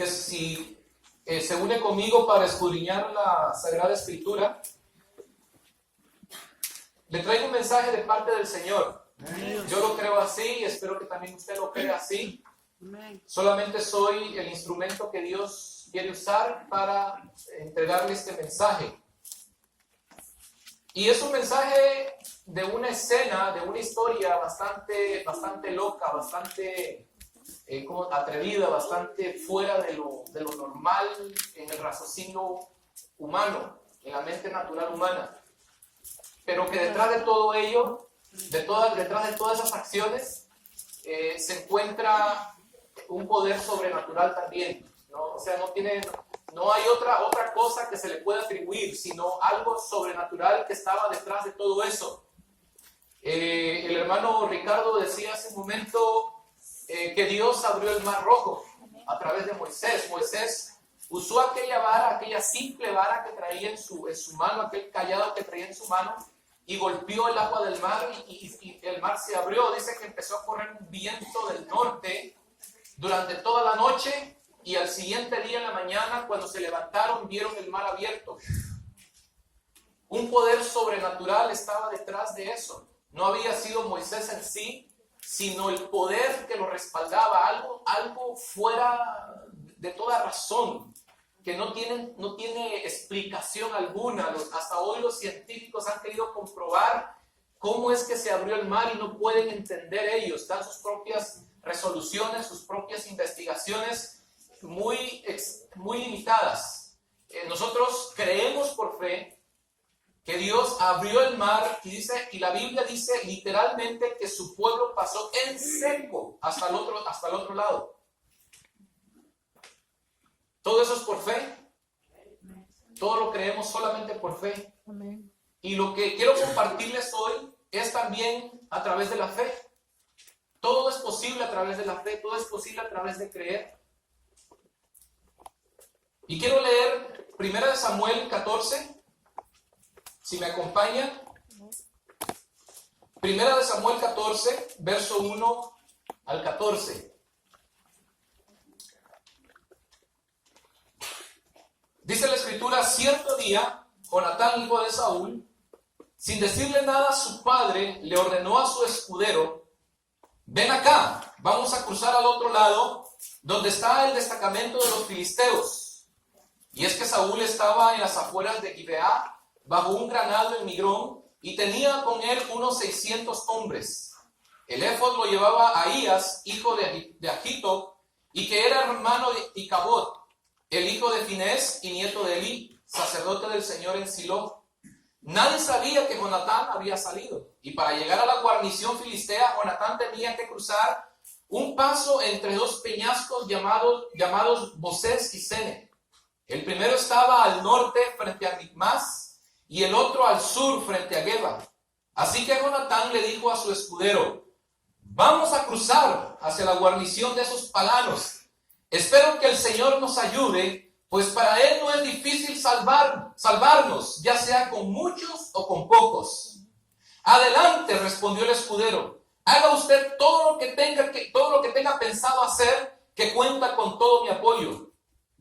que si se une conmigo para escudriñar la Sagrada Escritura, le traigo un mensaje de parte del Señor. Yo lo creo así y espero que también usted lo crea así. Solamente soy el instrumento que Dios quiere usar para entregarle este mensaje. Y es un mensaje de una escena, de una historia bastante loca, bastante como atrevida, bastante fuera de lo normal en el raciocinio humano, en la mente natural humana. Pero que detrás de todo ello, detrás de todas esas acciones, se encuentra un poder sobrenatural también, ¿no? O sea, no hay otra cosa que se le pueda atribuir, sino algo sobrenatural que estaba detrás de todo eso. El hermano Ricardo decía hace un momento que Dios abrió el mar rojo a través de Moisés. Moisés usó aquella vara, aquella simple vara que traía en su mano, aquel cayado que traía en su mano, y golpeó el agua del mar y el mar se abrió. Dice que empezó a correr un viento del norte durante toda la noche, y al siguiente día en la mañana, cuando se levantaron, vieron el mar abierto. Un poder sobrenatural estaba detrás de eso. No había sido Moisés en sí, sino el poder que lo respaldaba, algo fuera de toda razón, que no tiene explicación alguna. Hasta hoy los científicos han querido comprobar cómo es que se abrió el mar y no pueden entender ellos. Dan sus propias resoluciones, sus propias investigaciones muy limitadas. Nosotros creemos por fe que Dios abrió el mar y la Biblia dice literalmente que su pueblo pasó en seco hasta el otro lado. Todo eso es por fe. Todo lo creemos solamente por fe. Amén. Y lo que quiero compartirles hoy es también a través de la fe. Todo es posible a través de la fe, todo es posible a través de creer. Y quiero leer 1 Samuel 14, si me acompañan. 1 Samuel 14, verso 1 al 14. Dice la Escritura: cierto día, Jonatán, hijo de Saúl, sin decirle nada a su padre, le ordenó a su escudero: ven acá, vamos a cruzar al otro lado, donde está el destacamento de los filisteos. Y es que Saúl estaba en las afueras de Gibeá, bajo un granado en Migrón, y tenía con él unos 600 hombres. El éfod lo llevaba Ahías, hijo de Agito, y que era hermano de Icabod, el hijo de Finés y nieto de Elí, sacerdote del Señor en Silo. Nadie sabía que Jonatán había salido, y para llegar a la guarnición filistea, Jonatán tenía que cruzar un paso entre dos peñascos llamados Bosés y Sene. El primero estaba al norte frente a Micmas, y el otro al sur frente a Geba. Así que Jonatán le dijo a su escudero: vamos a cruzar hacia la guarnición de esos paganos. Espero que el Señor nos ayude, pues para Él no es difícil salvarnos, ya sea con muchos o con pocos. Adelante, respondió el escudero. Haga usted todo lo que tenga pensado hacer, que cuenta con todo mi apoyo.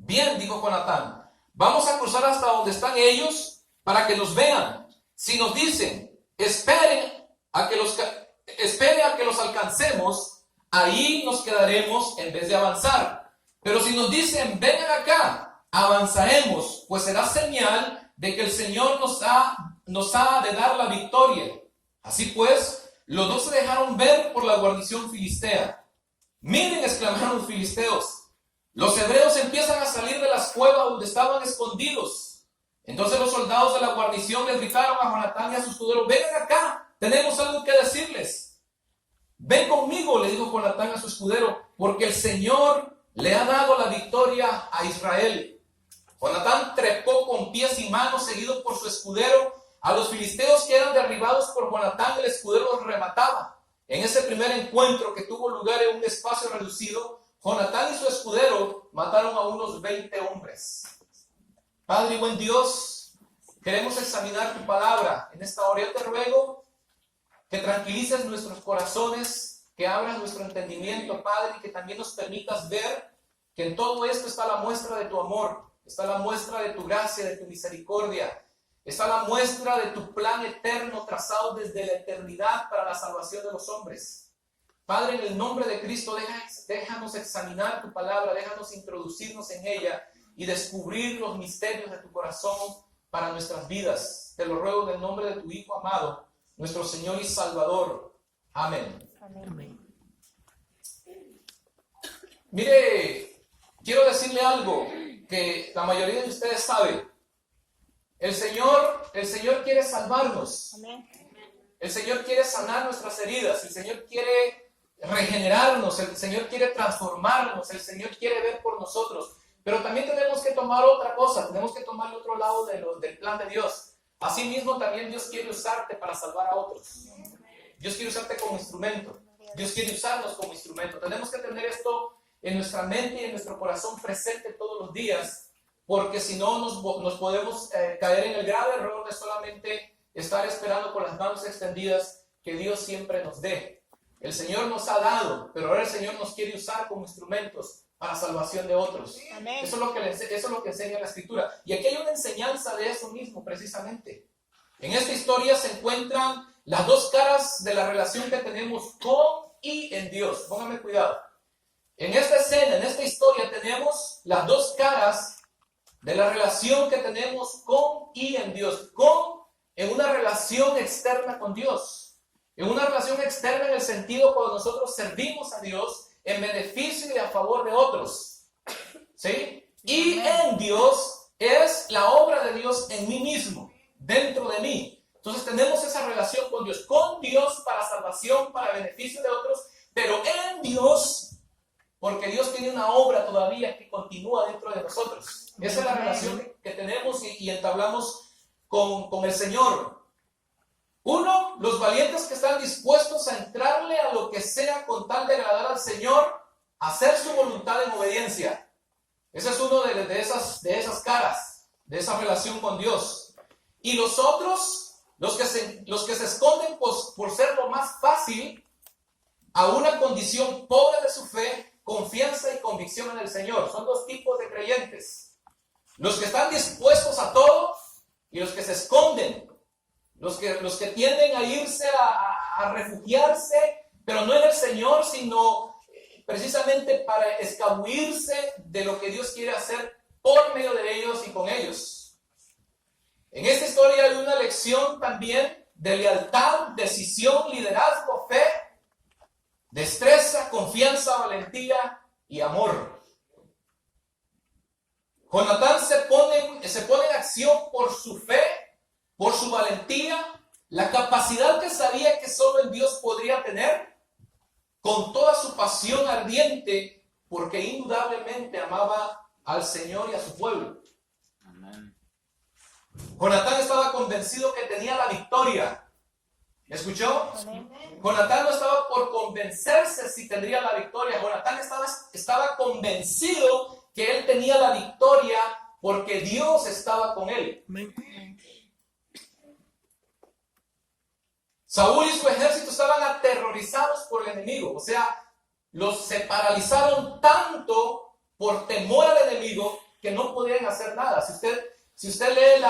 Bien, dijo Jonatán, vamos a cruzar hasta donde están ellos para que nos vean. Si nos dicen: espere a que los alcancemos, ahí nos quedaremos en vez de avanzar. Pero si nos dicen: vengan acá, avanzaremos, pues será señal de que el Señor nos ha de dar la victoria. Así pues, los dos se dejaron ver por la guarnición filistea. Miren, exclamaron los filisteos, los hebreos empiezan a salir de las cuevas donde estaban escondidos. Entonces los soldados de la guarnición les gritaron a Jonatán y a su escudero: vengan acá, tenemos algo que decirles. Ven conmigo, le dijo Jonatán a su escudero, porque el Señor le ha dado la victoria a Israel. Jonatán trepó con pies y manos, seguido por su escudero. A los filisteos que eran derribados por Jonatán, el escudero los remataba. En ese primer encuentro, que tuvo lugar en un espacio reducido, Jonatán y su escudero mataron a unos 20 hombres. Padre y buen Dios, queremos examinar tu palabra en esta hora. Yo te ruego que tranquilices nuestros corazones, que abras nuestro entendimiento, Padre, y que también nos permitas ver que en todo esto está la muestra de tu amor, está la muestra de tu gracia, de tu misericordia, está la muestra de tu plan eterno trazado desde la eternidad para la salvación de los hombres. Padre, en el nombre de Cristo, déjanos examinar tu palabra, déjanos introducirnos en ella y descubrir los misterios de tu corazón para nuestras vidas. Te lo ruego en el nombre de tu Hijo amado, nuestro Señor y Salvador. Amén. Amén. Mire, quiero decirle algo que la mayoría de ustedes saben. El Señor quiere salvarnos. Amén. El Señor quiere sanar nuestras heridas. El Señor quiere regenerarnos. El Señor quiere transformarnos. El Señor quiere ver por nosotros. Pero también tenemos que tomar otra cosa. Tenemos que tomar el otro lado del plan de Dios. Asimismo, también Dios quiere usarte para salvar a otros. Dios quiere usarte como instrumento. Dios quiere usarnos como instrumento. Tenemos que tener esto en nuestra mente y en nuestro corazón presente todos los días, porque si no nos podemos caer en el grave error de solamente estar esperando con las manos extendidas que Dios siempre nos dé. El Señor nos ha dado, pero ahora el Señor nos quiere usar como instrumentos para salvación de otros. Amén. Eso es lo que enseña la Escritura. Y aquí hay una enseñanza de eso mismo, precisamente. En esta historia se encuentran las dos caras de la relación que tenemos con y en Dios. Póngame cuidado. En esta escena, en esta historia, tenemos las dos caras de la relación que tenemos con y en Dios. En una relación externa con Dios. En una relación externa en el sentido cuando nosotros servimos a Dios en beneficio y a favor de otros. ¿Sí? Y en Dios es la obra de Dios en mí mismo, dentro de mí. Entonces tenemos esa relación con Dios para salvación, para beneficio de otros, pero en Dios, porque Dios tiene una obra todavía que continúa dentro de nosotros. Esa es la relación que tenemos y entablamos con el Señor. Uno, los valientes que están dispuestos a entrarle a lo que sea con tal de agradar al Señor, hacer su voluntad en obediencia. Ese es uno de esas caras, de esa relación con Dios. Y los otros, los que se esconden por ser lo más fácil, a una condición pobre de su fe, confianza y convicción en el Señor. Son dos tipos de creyentes. Los que están dispuestos a todo y los que se esconden. Los que tienden a irse a refugiarse, pero no en el Señor, sino precisamente para escabullirse de lo que Dios quiere hacer por medio de ellos y con ellos. En esta historia hay una lección también de lealtad, decisión, liderazgo, fe, destreza, confianza, valentía y amor. Jonatán se pone en acción por su fe, por su valentía, la capacidad que sabía que solo el Dios podría tener, con toda su pasión ardiente, porque indudablemente amaba al Señor y a su pueblo. Amén. Jonatán estaba convencido que tenía la victoria. ¿Me escuchó? Amén. Jonatán no estaba por convencerse si tendría la victoria. Jonatán estaba convencido que él tenía la victoria porque Dios estaba con él. Amén. Saúl y su ejército estaban aterrorizados por el enemigo. O sea, se paralizaron tanto por temor al enemigo que no podían hacer nada. Si usted lee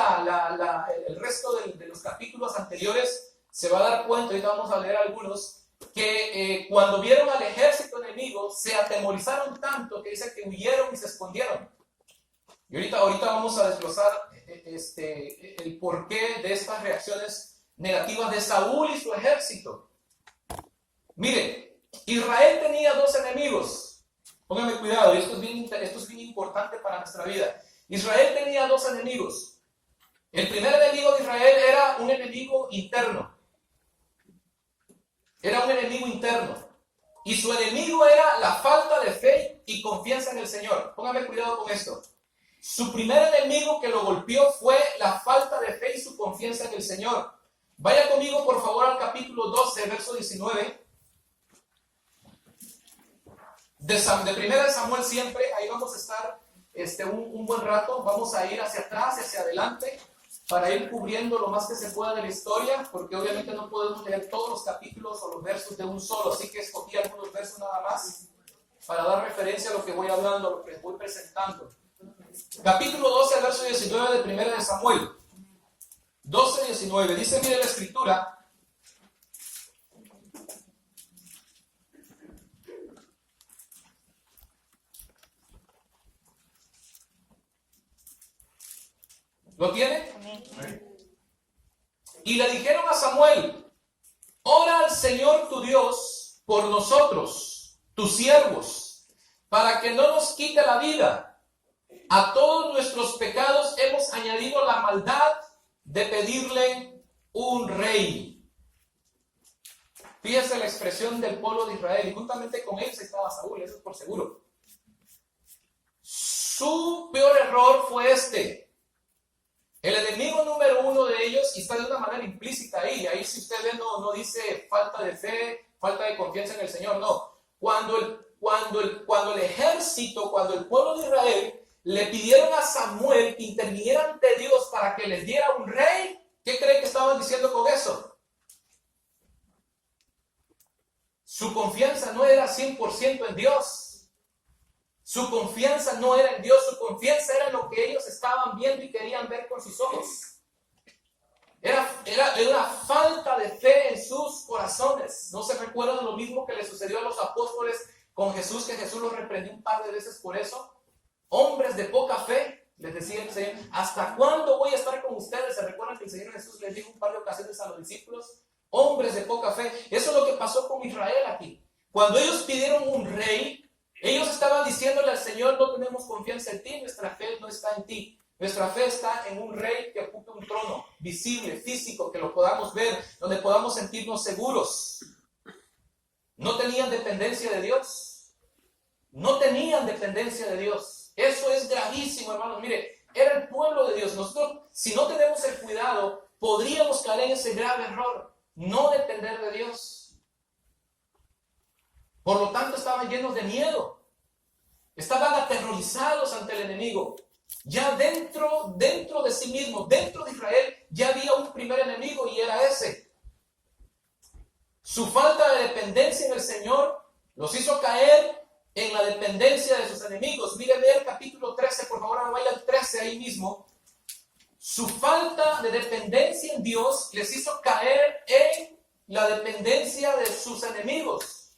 el resto de los capítulos anteriores, se va a dar cuenta, ahorita vamos a leer algunos, que cuando vieron al ejército enemigo, se atemorizaron tanto que dice que huyeron y se escondieron. Y ahorita vamos a desglosar el porqué de estas reacciones negativas de Saúl y su ejército. Mire, Israel tenía dos enemigos. Póngame cuidado, esto es bien importante para nuestra vida. Israel tenía dos enemigos. El primer enemigo de Israel era un enemigo interno. Era un enemigo interno. Y su enemigo era la falta de fe y confianza en el Señor. Póngame cuidado con esto. Su primer enemigo que lo golpeó fue la falta de fe y su confianza en el Señor. Vaya conmigo, por favor, al capítulo 12, verso 19. De 1 Samuel siempre, ahí vamos a estar un buen rato. Vamos a ir hacia atrás y hacia adelante para ir cubriendo lo más que se pueda de la historia, porque obviamente no podemos leer todos los capítulos o los versos de un solo, así que escogí algunos versos nada más. para dar referencia a lo que voy hablando, a lo que voy presentando. Capítulo 12, verso 19 de 1 de Samuel. 12, 19. Dice, mire la escritura. ¿Lo tiene? Amén. Y le dijeron a Samuel, ora al Señor tu Dios por nosotros, tus siervos, para que no nos quite la vida. A todos nuestros pecados hemos añadido la maldad de pedirle un rey. Fíjese la expresión del pueblo de Israel, y juntamente con ellos estaba Saúl, eso es por seguro. Su peor error fue este. El enemigo número uno de ellos, y está de una manera implícita ahí si usted ve no dice falta de fe, falta de confianza en el Señor, no. Cuando el ejército, cuando el pueblo de Israel le pidieron a Samuel que interviniera ante Dios para que les diera un rey, ¿qué cree que estaban diciendo con eso? Su confianza no era 100% en Dios. Su confianza no era en Dios, su confianza era en lo que ellos estaban viendo y querían ver con sus ojos. Era una falta de fe en sus corazones. ¿No se recuerdan lo mismo que le sucedió a los apóstoles con Jesús, que Jesús los reprendió un par de veces por eso? Hombres de poca fe, les decía el Señor, ¿hasta cuándo voy a estar con ustedes? ¿Se recuerdan que el Señor Jesús les dijo un par de ocasiones a los discípulos? Hombres de poca fe. Eso es lo que pasó con Israel aquí. Cuando ellos pidieron un rey, ellos estaban diciéndole al Señor, no tenemos confianza en ti, nuestra fe no está en ti. Nuestra fe está en un rey que ocupe un trono visible, físico, que lo podamos ver, donde podamos sentirnos seguros. No tenían dependencia de Dios. No tenían dependencia de Dios. Eso es gravísimo, hermanos. Mire, era el pueblo de Dios. Nosotros, si no tenemos el cuidado, podríamos caer en ese grave error. No depender de Dios. Por lo tanto, estaban llenos de miedo. Estaban aterrorizados ante el enemigo. Ya dentro de sí mismo, dentro de Israel, ya había un primer enemigo y era ese. Su falta de dependencia en el Señor los hizo caer en la dependencia de sus enemigos. Miren el capítulo 13, por favor, vaya al 13 ahí mismo. Su falta de dependencia en Dios les hizo caer en la dependencia de sus enemigos.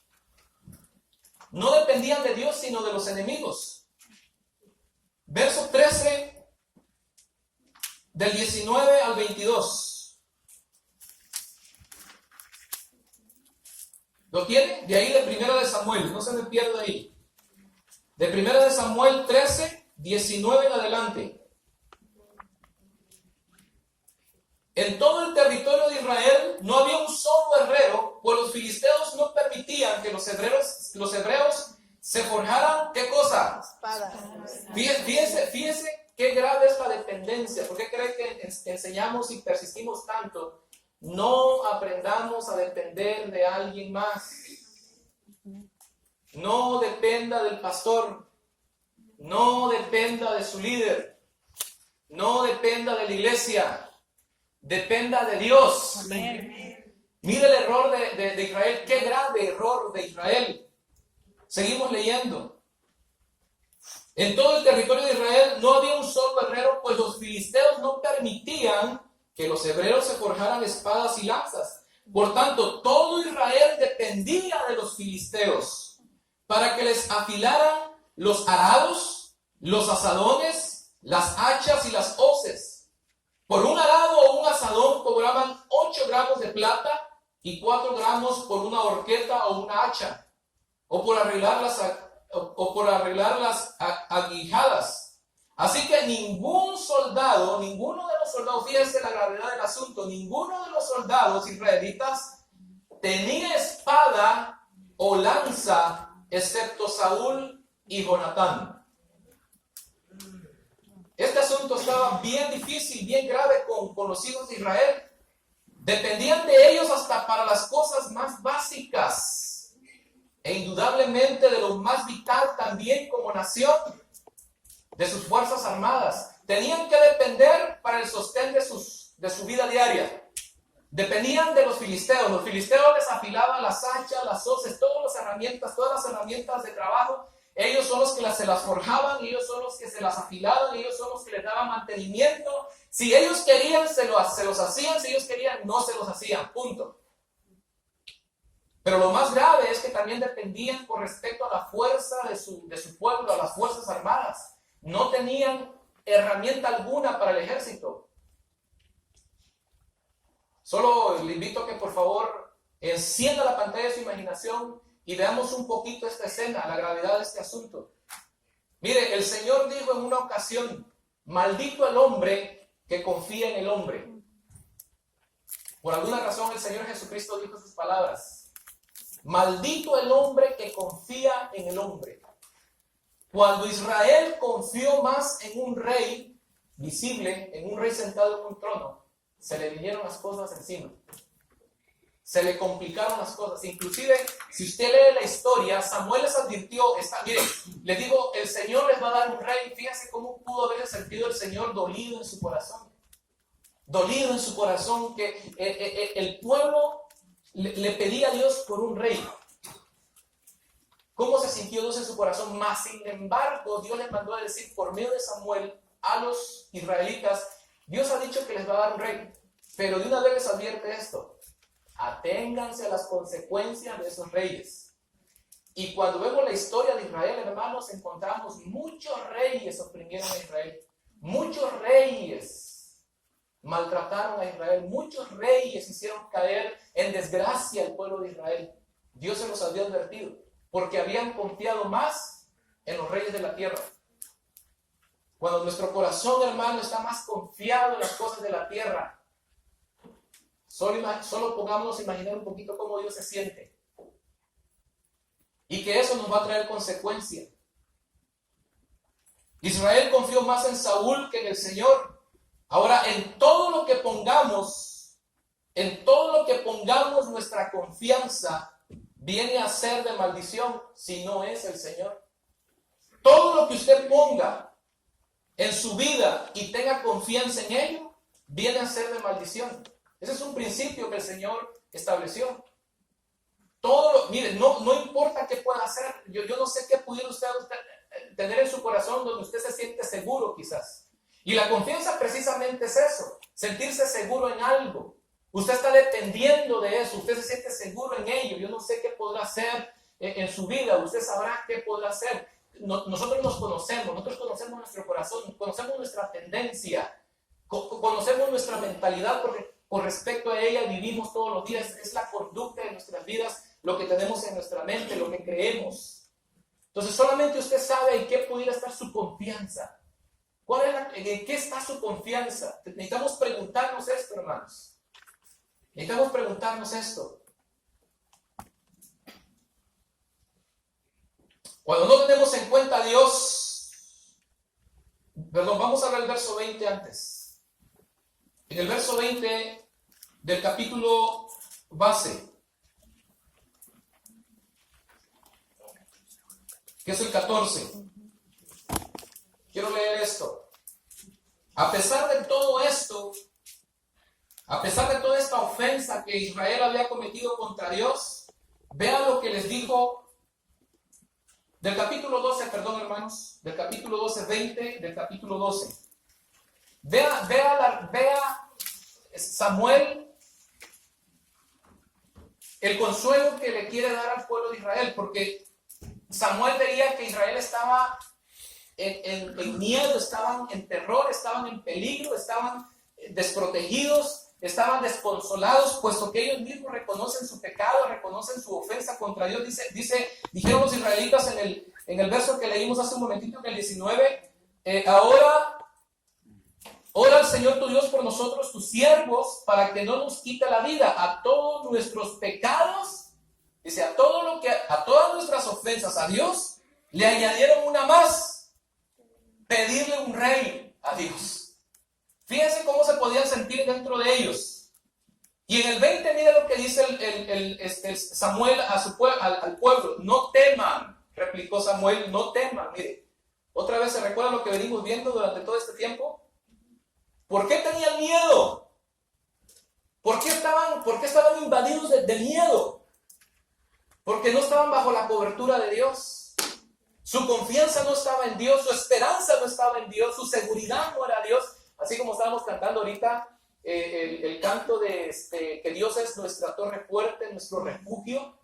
No dependían de Dios, sino de los enemigos. Verso 13, del 19 al 22. ¿Lo tiene? De ahí de 1 de Samuel, no se me pierda ahí. De 1 de Samuel 13, 19 en adelante. En todo el territorio de Israel no había un solo herrero, pues los filisteos no permitían que los hebreos se forjaran, ¿qué cosa? Espadas. Fíjense qué grave es la dependencia. ¿Por qué cree que enseñamos y persistimos tanto? No aprendamos a depender de alguien más. No dependa del pastor. No dependa de su líder. No dependa de la iglesia. Dependa de Dios. Amén. Mire el error de Israel. Qué grave error de Israel. Seguimos leyendo. En todo el territorio de Israel no había un solo herrero, pues los filisteos no permitían que los hebreos se forjaran espadas y lanzas. Por tanto, todo Israel dependía de los filisteos para que les afilaran los arados, los azadones, las hachas y las hoces. Por un arado o un azadón cobraban 8 gramos de plata y 4 gramos por una horqueta o una hacha, o por arreglar las aguijadas. Así que ninguno de los soldados, fíjense la gravedad del asunto, ninguno de los soldados israelitas tenía espada o lanza, excepto Saúl y Jonatán. Este asunto estaba bien difícil, bien grave con los hijos de Israel. Dependían de ellos hasta para las cosas más básicas. E indudablemente de lo más vital también como nación, de sus fuerzas armadas. Tenían que depender para el sostén de su vida diaria. Dependían de los filisteos. Los filisteos les afilaban las hachas, las hoces, todas las herramientas de trabajo. Ellos son los que se las forjaban, ellos son los que se las afilaban, ellos son los que les daban mantenimiento. Si ellos querían, se los hacían, si ellos querían, no se los hacían, punto. Pero lo más grave es que también dependían con respecto a la fuerza de su pueblo, a las fuerzas armadas. No tenían herramienta alguna para el ejército. Solo le invito a que por favor encienda la pantalla de su imaginación y veamos un poquito esta escena, la gravedad de este asunto. Mire, el Señor dijo en una ocasión, maldito el hombre que confía en el hombre. Por alguna razón el Señor Jesucristo dijo sus palabras. Maldito el hombre que confía en el hombre. Cuando Israel confió más en un rey visible, en un rey sentado en un trono, se le vinieron las cosas encima. Se le complicaron las cosas. Inclusive, si usted lee la historia, Samuel les advirtió, mire, les digo, el Señor les va a dar un rey. Fíjense cómo pudo haber sentido el Señor dolido en su corazón. Dolido en su corazón que el pueblo le pedía a Dios por un rey. ¿Cómo se sintió Dios en su corazón? Mas, sin embargo, Dios les mandó a decir por medio de Samuel a los israelitas, Dios ha dicho que les va a dar un rey, pero de una vez les advierte esto: aténganse a las consecuencias de esos reyes. Y cuando vemos la historia de Israel, hermanos, encontramos muchos reyes oprimieron a Israel. Muchos reyes maltrataron a Israel. Muchos reyes hicieron caer en desgracia al pueblo de Israel. Dios se los había advertido, porque habían confiado más en los reyes de la tierra. Cuando nuestro corazón, hermano, está más confiado en las cosas de la tierra, solo pongámonos a imaginar un poquito cómo Dios se siente. Y que eso nos va a traer consecuencia. Israel confió más en Saúl que en el Señor. Ahora, en todo lo que pongamos nuestra confianza, viene a ser de maldición si no es el Señor. Todo lo que usted ponga en su vida y tenga confianza en ello, viene a ser de maldición. Ese es un principio que el Señor estableció. Mire, no importa qué pueda hacer. Yo no sé qué pudiera usted tener en su corazón donde usted se siente seguro quizás. Y la confianza precisamente es eso, sentirse seguro en algo. Usted está dependiendo de eso, usted se siente seguro en ello. Yo no sé qué podrá hacer en su vida, usted sabrá qué podrá hacer. Nosotros nos conocemos, nosotros conocemos nuestro corazón, conocemos nuestra tendencia, conocemos nuestra mentalidad, porque con respecto a ella vivimos todos los días. Es la conducta de nuestras vidas, lo que tenemos en nuestra mente, lo que creemos. Entonces solamente usted sabe en qué pudiera estar su confianza. ¿En qué está su confianza? Necesitamos preguntarnos esto, hermanos. Necesitamos preguntarnos esto. Cuando no tenemos en cuenta a Dios, vamos a ver el verso 20 antes. En el verso 20 del capítulo base, que es el 14, quiero leer esto. A pesar de todo esto, a pesar de toda esta ofensa que Israel había cometido contra Dios, vean lo que les dijo del capítulo 12, perdón hermanos, del capítulo 12, 20, del capítulo 12. Vea Samuel el consuelo que le quiere dar al pueblo de Israel, porque Samuel veía que Israel estaba en miedo, estaban en terror, estaban en peligro, estaban desprotegidos, estaban desconsolados, puesto que ellos mismos reconocen su pecado, reconocen su ofensa contra Dios. Dijeron los israelitas en el verso que leímos hace un momentito, en el 19, ahora ora al Señor tu Dios por nosotros, tus siervos, para que no nos quite la vida. A todos nuestros pecados, dice, a todas nuestras ofensas a Dios, le añadieron una más: pedirle un rey a Dios. Fíjense cómo se podían sentir dentro de ellos. Y en el 20, mire lo que dice Samuel al pueblo: no teman, replicó Samuel, no teman. Mire, otra vez se recuerda lo que venimos viendo durante todo este tiempo. ¿Por qué tenían miedo? ¿Por qué estaban invadidos de miedo? Porque no estaban bajo la cobertura de Dios. Su confianza no estaba en Dios, su esperanza no estaba en Dios, su seguridad no era Dios. Así como estábamos cantando ahorita el canto de que Dios es nuestra torre fuerte, nuestro refugio.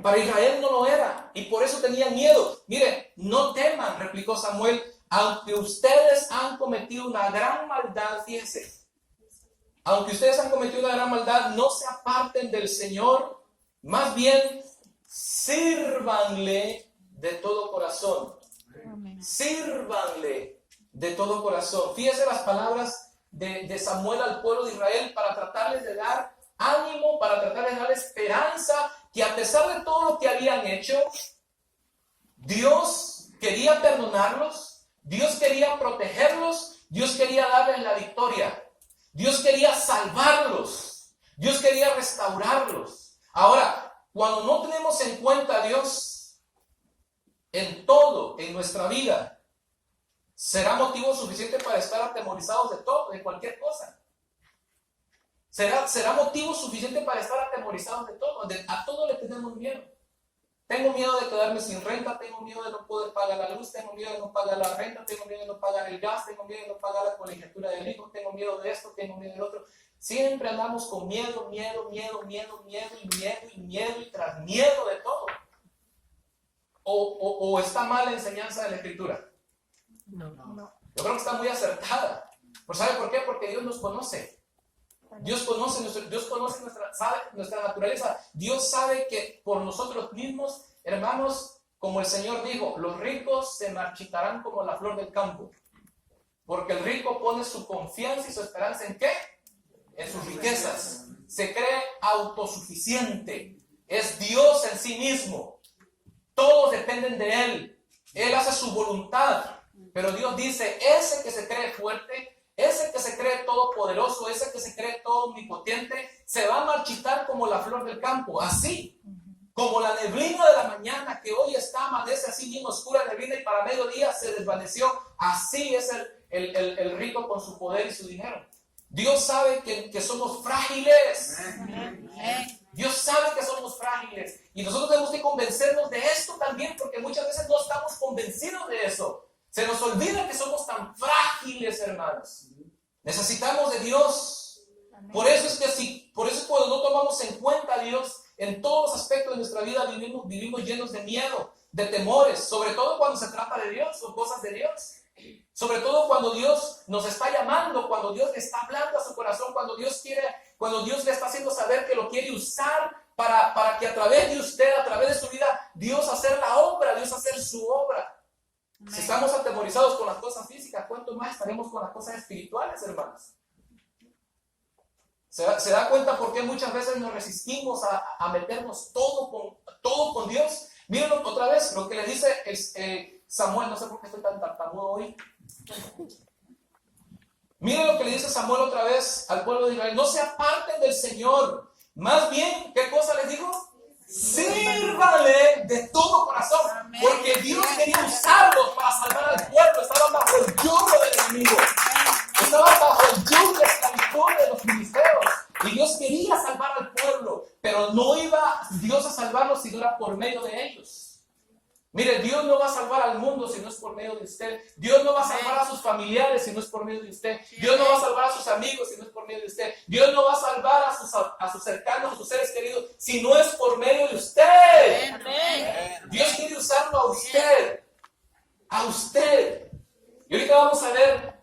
Para Israel no lo era y por eso tenían miedo. Mire, no teman, replicó Samuel, aunque ustedes han cometido una gran maldad, fíjense. Aunque ustedes han cometido una gran maldad, no se aparten del Señor, más bien sírvanle de todo corazón. Sírvanle de todo corazón. Fíjense las palabras de Samuel al pueblo de Israel para tratarles de dar ánimo, para tratarles de dar esperanza, que a pesar de todo lo que habían hecho, Dios quería perdonarlos, Dios quería protegerlos, Dios quería darles la victoria, Dios quería salvarlos, Dios quería restaurarlos. Ahora, cuando no tenemos en cuenta a Dios en todo, en nuestra vida, será motivo suficiente para estar atemorizados de todo, de cualquier cosa. Será motivo suficiente para estar atemorizados de todo. A todo le tenemos miedo. Tengo miedo de quedarme sin renta, tengo miedo de no poder pagar la luz, tengo miedo de no pagar la renta, tengo miedo de no pagar el gas, tengo miedo de no pagar la colegiatura del hijo, tengo miedo de esto, tengo miedo del otro. Siempre andamos con miedo y tras miedo de todo. ¿O está mal la enseñanza de la Escritura? No. Yo creo que está muy acertada. ¿Sabe por qué? Porque Dios nos conoce. Dios conoce nuestra naturaleza. Dios sabe que por nosotros mismos, hermanos, como el Señor dijo, los ricos se marchitarán como la flor del campo. Porque el rico pone su confianza y su esperanza ¿en qué? En sus riquezas. Se cree autosuficiente. Es Dios en sí mismo. Todos dependen de Él. Él hace su voluntad. Pero Dios dice, ese que se cree fuerte, ese que se cree todopoderoso, ese que se cree todo omnipotente, se va a marchitar como la flor del campo, así como la neblina de la mañana que hoy amanece así bien oscura neblina y para mediodía se desvaneció. Así es el rico con su poder y su dinero. Dios sabe que somos frágiles. Dios sabe que somos frágiles y nosotros tenemos que convencernos de esto también, porque muchas veces no estamos convencidos de eso. Se nos olvida que somos tan frágiles, hermanos. Necesitamos de Dios. Por eso cuando no tomamos en cuenta a Dios en todos los aspectos de nuestra vida, vivimos llenos de miedo, de temores, sobre todo cuando se trata de Dios o cosas de Dios. Sobre todo cuando Dios nos está llamando, cuando Dios le está hablando a su corazón, cuando Dios le está haciendo saber que lo quiere usar para que a través de usted, a través de su vida, Dios hacer la obra, Dios hacer su obra. Si estamos atemorizados con las cosas físicas, ¿cuánto más estaremos con las cosas espirituales, hermanos? ¿Se da cuenta por qué muchas veces nos resistimos a meternos todo con Dios? Miren otra vez lo que le dice Samuel. No sé por qué estoy tan tartamudo hoy. Miren lo que le dice Samuel otra vez al pueblo de Israel. No se aparten del Señor. Más bien, ¿qué cosa les digo? Sírvale de todo corazón. Porque Dios quería usarlos para salvar al pueblo. Estaban bajo el yugo del enemigo. Estaban bajo el yugo de la esclavitud de los filisteos. Y Dios quería salvar al pueblo. Pero no iba Dios a salvarlos si no era por medio de ellos. Mire, Dios no va a salvar al mundo si no es por medio de usted. Dios no va a salvar a sus familiares si no es por medio de usted. Dios no va a salvar a sus amigos si no es por medio de usted. Dios no va a salvar a sus cercanos, a sus seres queridos, si no es por medio de usted. Dios quiere usarlo a usted. A usted. Y ahorita vamos a ver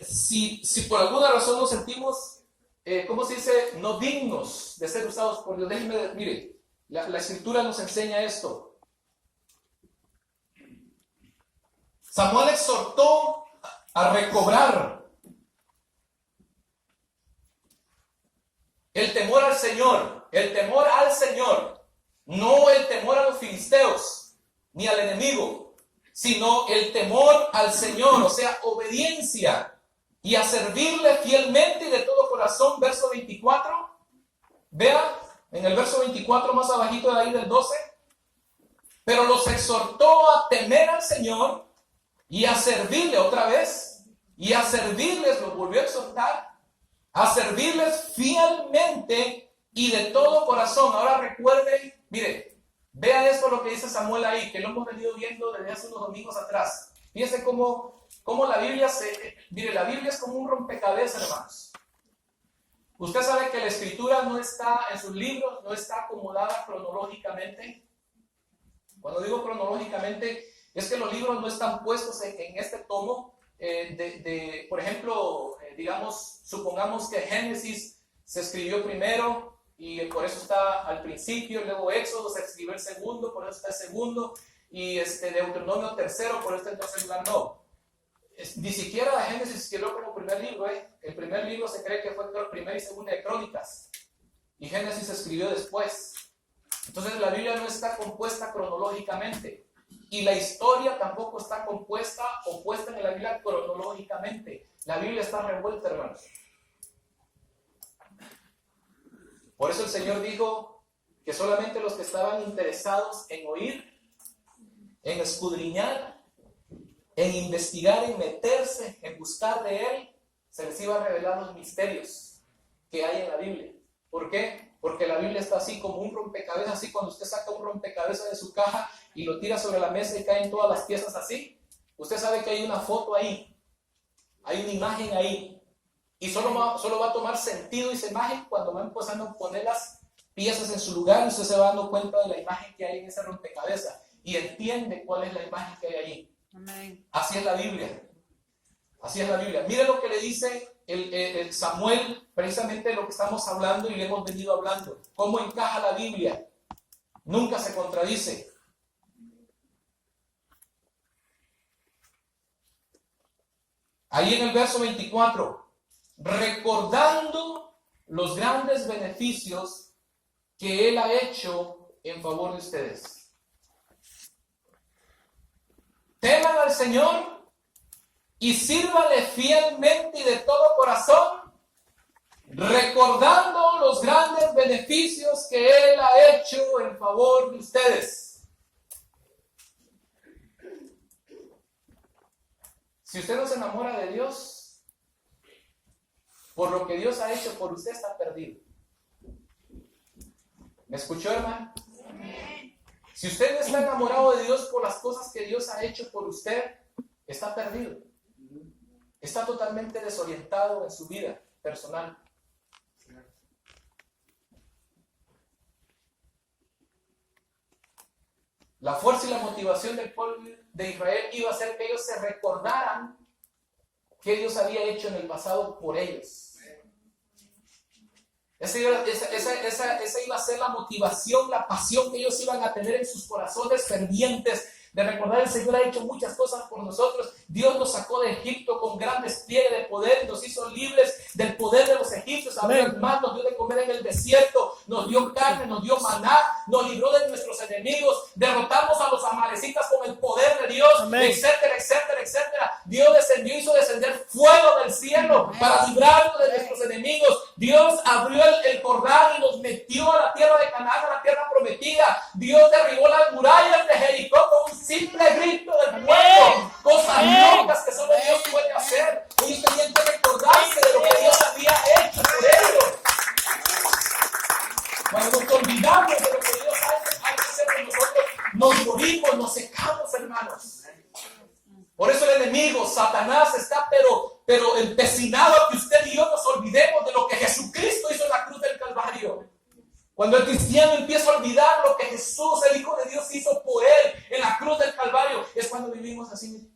si por alguna razón nos sentimos, ¿cómo se dice? No dignos de ser usados por Dios. Mire, la Escritura nos enseña esto. Samuel exhortó a recobrar el temor al Señor, no el temor a los filisteos, ni al enemigo, sino el temor al Señor, o sea, obediencia, y a servirle fielmente y de todo corazón. Verso 24, vea, en el verso 24 más abajito de ahí del 12, pero los exhortó a temer al Señor, y a servirle otra vez, y a servirles, los volvió a exhortar, a servirles fielmente y de todo corazón. Ahora recuerden, mire, vea esto lo que dice Samuel ahí, que lo hemos venido viendo desde hace unos domingos atrás. Fíjense cómo la Biblia mire, la Biblia es como un rompecabezas, hermanos. Usted sabe que la escritura no está en sus libros, no está acomodada cronológicamente. Cuando digo cronológicamente, es que los libros no están puestos en este tomo. Por ejemplo, digamos, supongamos que Génesis se escribió primero y por eso está al principio, luego Éxodo se escribió el segundo, por eso está el segundo, y Deuteronomio tercero, por eso está el tercer lugar. No, ni siquiera Génesis se escribió como primer libro. El primer libro se cree que fue primera y segunda de Crónicas, y Génesis se escribió después. Entonces la Biblia no está compuesta cronológicamente. Y la historia tampoco está compuesta o puesta en la Biblia cronológicamente. La Biblia está revuelta, hermanos. Por eso el Señor dijo que solamente los que estaban interesados en oír, en escudriñar, en investigar, en meterse, en buscar de Él, se les iba a revelar los misterios que hay en la Biblia. ¿Por qué? Porque la Biblia está así como un rompecabezas, así cuando usted saca un rompecabezas de su caja y lo tira sobre la mesa y caen todas las piezas así. Usted sabe que hay una foto ahí, hay una imagen ahí, y solo va a tomar sentido esa imagen cuando va empezando a poner las piezas en su lugar, y usted se va dando cuenta de la imagen que hay en ese rompecabezas y entiende cuál es la imagen que hay ahí. Amén. Así es la Biblia. Así es la Biblia. Mire lo que le dice el Samuel, precisamente de lo que estamos hablando y le hemos venido hablando. ¿Cómo encaja la Biblia? Nunca se contradice. Ahí en el verso 24, recordando los grandes beneficios que Él ha hecho en favor de ustedes. Teman al Señor y sírvale fielmente y de todo corazón, recordando los grandes beneficios que Él ha hecho en favor de ustedes. Si usted no se enamora de Dios, por lo que Dios ha hecho por usted, está perdido. ¿Me escuchó, hermano? Si usted no está enamorado de Dios por las cosas que Dios ha hecho por usted, está perdido. Está totalmente desorientado en su vida personal. La fuerza y la motivación del pueblo de Israel iba a ser que ellos se recordaran que Dios había hecho en el pasado por ellos. Esa iba a ser la motivación, la pasión que ellos iban a tener en sus corazones fervientes, de recordar el Señor ha hecho muchas cosas por nosotros. Dios nos sacó de Egipto con gran despliegue de poder, nos hizo libres del poder de los egipcios, abrió el mar, nos dio de comer en el desierto, nos dio carne, nos dio maná, nos libró de nuestros enemigos, derrotamos a los amalecitas con el poder de Dios, etcétera, etcétera, etcétera. Dios descendió, hizo descender fuego del cielo para librarnos de nuestros enemigos. Dios abrió el Jordán y nos metió a la tierra de Canaán, a la tierra prometida. Dios derribó las murallas de Jericó con un simple grito del pueblo. Cosas locas que solo Dios puede hacer. Ellos tenían que recordarse de lo que Dios había hecho por ellos. Cuando nos olvidamos de lo que Dios ha hecho por nosotros, nos morimos, nos secamos, hermanos. Por eso el enemigo, Satanás, está pero empecinado a que usted y yo nos olvidemos de lo que Jesucristo hizo en la cruz del Calvario. Cuando el cristiano empieza a olvidar lo que Jesús, el Hijo de Dios, hizo por él en la cruz del Calvario, es cuando vivimos así,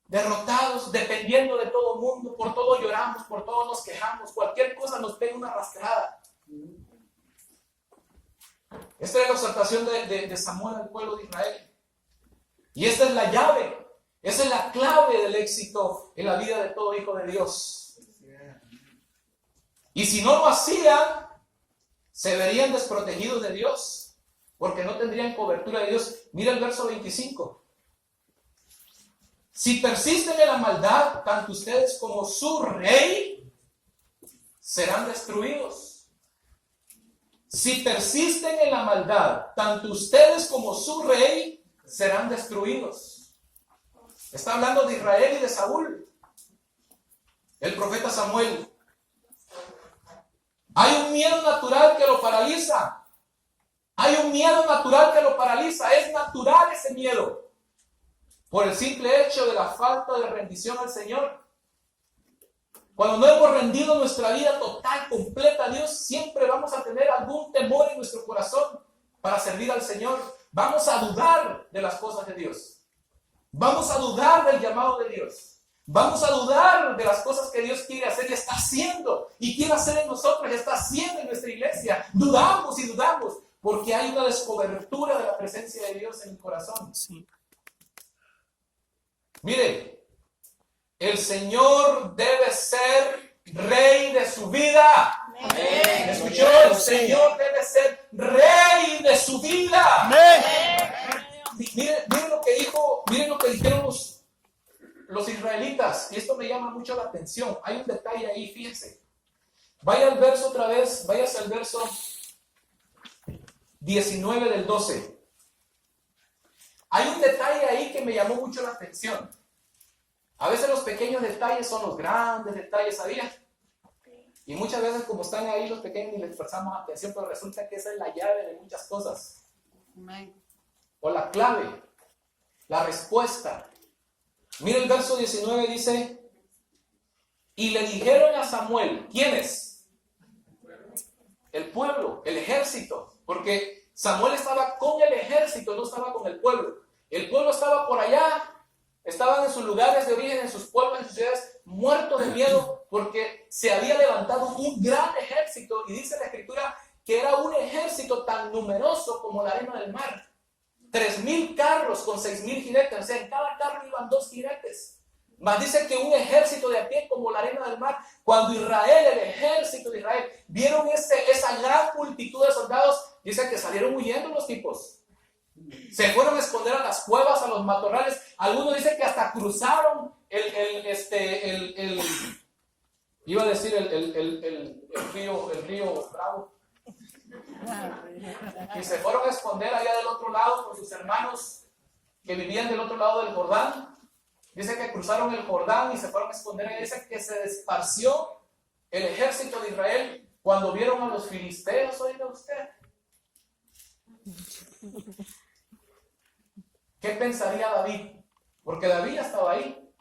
derrotados, dependiendo de todo el mundo, por todo lloramos, por todo nos quejamos, cualquier cosa nos pega una arrastrada. Esta es la exhortación de Samuel al pueblo de Israel. Y esta es la llave, esa es la clave del éxito en la vida de todo hijo de Dios. Y si no lo hacían, se verían desprotegidos de Dios, porque no tendrían cobertura de Dios. Mira el verso 25. Si persisten en la maldad, tanto ustedes como su rey serán destruidos. Si persisten en la maldad, tanto ustedes como su rey serán destruidos. Está hablando de Israel y de Saúl. El profeta Samuel Hay un miedo natural que lo paraliza. Hay un miedo natural que lo paraliza. Es natural ese miedo. Por el simple hecho de la falta de rendición al Señor. Cuando no hemos rendido nuestra vida total, completa a Dios, siempre vamos a tener algún temor en nuestro corazón para servir al Señor. Vamos a dudar de las cosas de Dios. Vamos a dudar del llamado de Dios. Vamos a dudar de las cosas que Dios quiere hacer y está haciendo. Y quiere hacer en nosotros y está haciendo en nuestra iglesia. Dudamos y dudamos porque hay una descobertura de la presencia de Dios en el corazón. Sí. Mire, el Señor debe ser rey de su vida. Amén. ¿Escuchó? El Señor debe ser rey de su vida. Amén. Miren lo que dijo, miren lo que dijeron los israelitas, y esto me llama mucho la atención. Hay un detalle ahí, fíjense. Vaya al verso otra vez, váyase al verso 19 del 12. Hay un detalle ahí que me llamó mucho la atención. A veces los pequeños detalles son los grandes detalles, ¿sabía? Y muchas veces como están ahí los pequeños ni les prestamos atención, pero resulta que esa es la llave de muchas cosas. O la clave, la respuesta. Mira el verso 19, dice, y le dijeron a Samuel, ¿quiénes? El pueblo, el ejército, porque Samuel estaba con el ejército, no estaba con el pueblo. El pueblo estaba por allá, estaban en sus lugares de origen, en sus pueblos, en sus ciudades, muertos de miedo, porque se había levantado un gran ejército, y dice la Escritura que era un ejército tan numeroso como la arena del mar. 3,000 carros con 6,000 jinetes, o sea, en cada carro iban 2 jinetes. Mas dice que un ejército de a pie como la arena del mar. Cuando Israel, el ejército de Israel, vieron esa gran multitud de soldados, dice que salieron huyendo los tipos. Se fueron a esconder a las cuevas, a los matorrales. Algunos dicen que hasta cruzaron iba a decir el río Bravo. Y se fueron a esconder allá del otro lado con sus hermanos que vivían del otro lado del Jordán. Dice que cruzaron el Jordán y se fueron a esconder allá. Dice que se esparció el ejército de Israel cuando vieron a los filisteos. Oiga usted, ¿qué pensaría David? Porque David ya estaba ahí.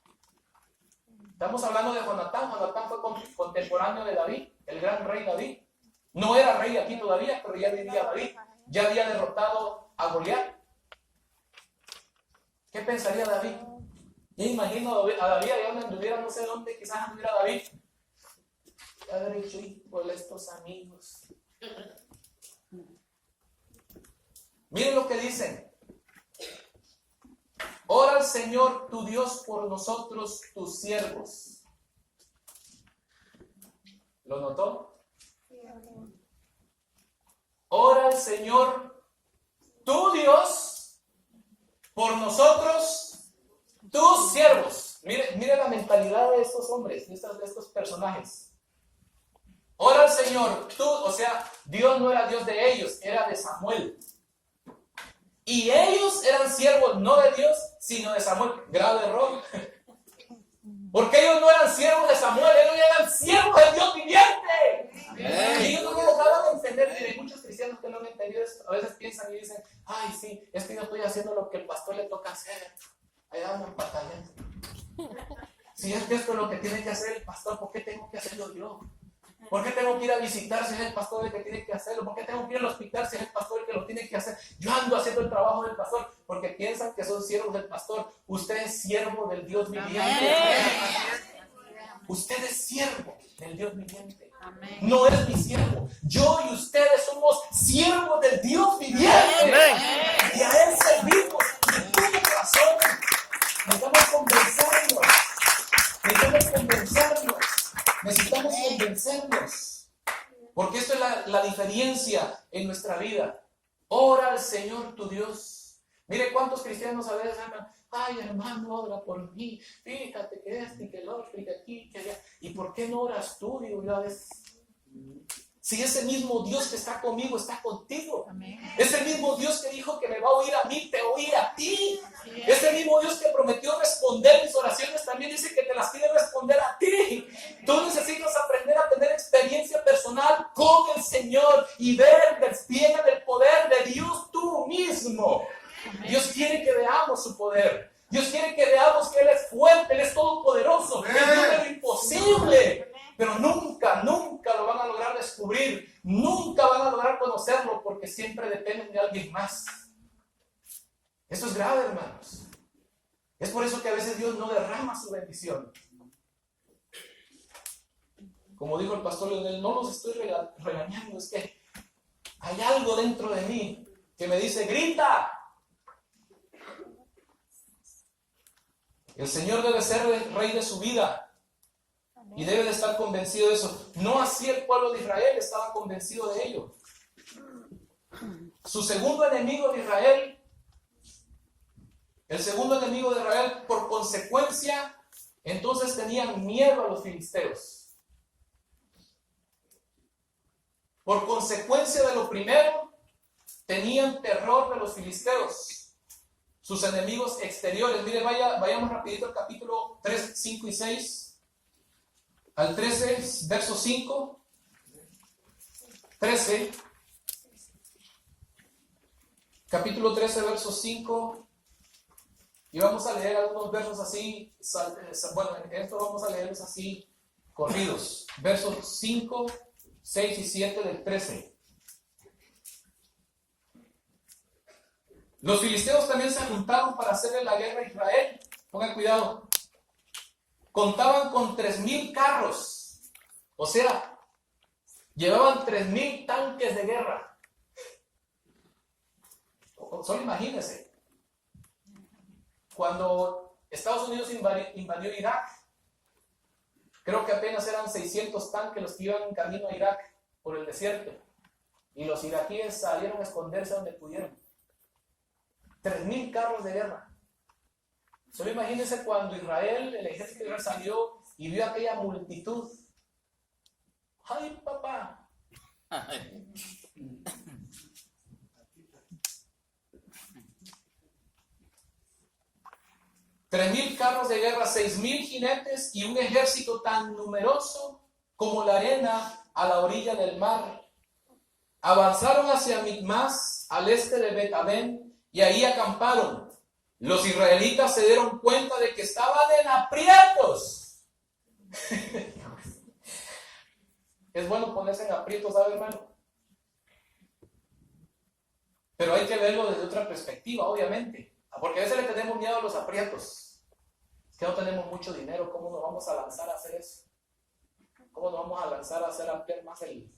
Estamos hablando de Jonatán. Jonatán fue contemporáneo de David, el gran rey David. No era rey aquí todavía, pero ya vivía David. Ya había derrotado a Goliat. ¿Qué pensaría David? Yo imagino a David allá donde anduviera, no sé dónde, quizás anduviera David. Haber hecho por estos amigos. Miren lo que dicen. Ora al Señor tu Dios por nosotros, tus siervos. ¿Lo notó? Ora al Señor tu Dios por nosotros, tus siervos. Mire la mentalidad de estos hombres, de estos personajes. Ora al Señor, o sea, Dios no era Dios de ellos, era de Samuel. Y ellos eran siervos no de Dios, sino de Samuel. Grave error. Porque ellos no eran siervos de Samuel, ellos eran siervos del Dios viviente. Y ellos no lo lograban entender. Hay muchos cristianos que no han entendido esto. A veces piensan y dicen, ay, sí, es que yo estoy haciendo lo que el pastor le toca hacer. Allá andan batallando. Si es que esto es lo que tiene que hacer el pastor, ¿por qué tengo que hacerlo yo? ¿Por qué tengo que ir a visitar si es el pastor el que tiene que hacerlo? ¿Por qué tengo que ir al hospital si es el pastor el que lo tiene que hacer? Yo ando haciendo el trabajo del pastor porque piensan que son siervos del pastor. Usted es siervo del Dios viviente. Usted es siervo del Dios viviente. No es mi siervo. Yo y ustedes somos siervos del Dios viviente. Y a Él servimos de todo corazón. Necesitamos convencernos. Porque esto es la diferencia en nuestra vida. Ora al Señor tu Dios. Mire cuántos cristianos a veces andan, ay hermano, ora por mí. Fíjate que este y que el otro y que aquí, que allá. ¿Y por qué no oras tú? Digo yo a veces. Si ese mismo Dios que está conmigo está contigo. Amén. Ese mismo Dios que dijo que me va a oír a mí, te oye a ti. Ese mismo Dios que prometió responder mis oraciones también dice que te las quiere responder a ti. Tú necesitas aprender a tener experiencia personal con bendición y ver el despliegue del poder de Dios tú mismo. Dios quiere que veamos su poder. Dios quiere que veamos que Él es fuerte, Él es todopoderoso, Él es lo imposible. Pero nunca lo van a lograr descubrir, nunca van a lograr conocerlo, porque siempre dependen de alguien más. Esto es grave, hermanos. Es por eso que a veces Dios no derrama su bendición. Como dijo el pastor Leonel, no los estoy regañando, es que hay algo dentro de mí que me dice, grita. El Señor debe ser el rey de su vida y debe de estar convencido de eso. No así el pueblo de Israel estaba convencido de ello. Su segundo enemigo de Israel, el segundo enemigo de Israel, por consecuencia, entonces tenían miedo a los filisteos. Por consecuencia de lo primero, tenían terror de los filisteos. Sus enemigos exteriores. Mire, vayamos rapidito al capítulo 3, 5 y 6. Al 13, verso 5. 13. Capítulo 13, verso 5. Y vamos a leer algunos versos así. Bueno, en esto vamos a leerlos así, corridos. Versos 5, 6 y 7 del 13. Los filisteos también se juntaron para hacerle la guerra a Israel. Pongan cuidado. Contaban con 3,000 carros. O sea, llevaban 3,000 tanques de guerra. Solo imagínense. Cuando Estados Unidos invadió Irak, creo que apenas eran 600 tanques los que iban en camino a Irak por el desierto. Y los iraquíes salieron a esconderse donde pudieron. 3,000 carros de guerra. Solo imagínense cuando Israel, el ejército de Israel salió y vio aquella multitud. ¡Ay, papá! 3,000 carros de guerra, 6,000 jinetes y un ejército tan numeroso como la arena a la orilla del mar. Avanzaron hacia Micmas, al este de Bet-Aven, y ahí acamparon. Los israelitas se dieron cuenta de que estaban en aprietos. Es bueno ponerse en aprietos, ¿sabe, hermano? Pero hay que verlo desde otra perspectiva, obviamente. Porque a veces le tenemos miedo a los aprietos. Es que no tenemos mucho dinero. ¿Cómo nos vamos a lanzar a hacer eso? ¿Cómo nos vamos a lanzar a hacer ampliar más el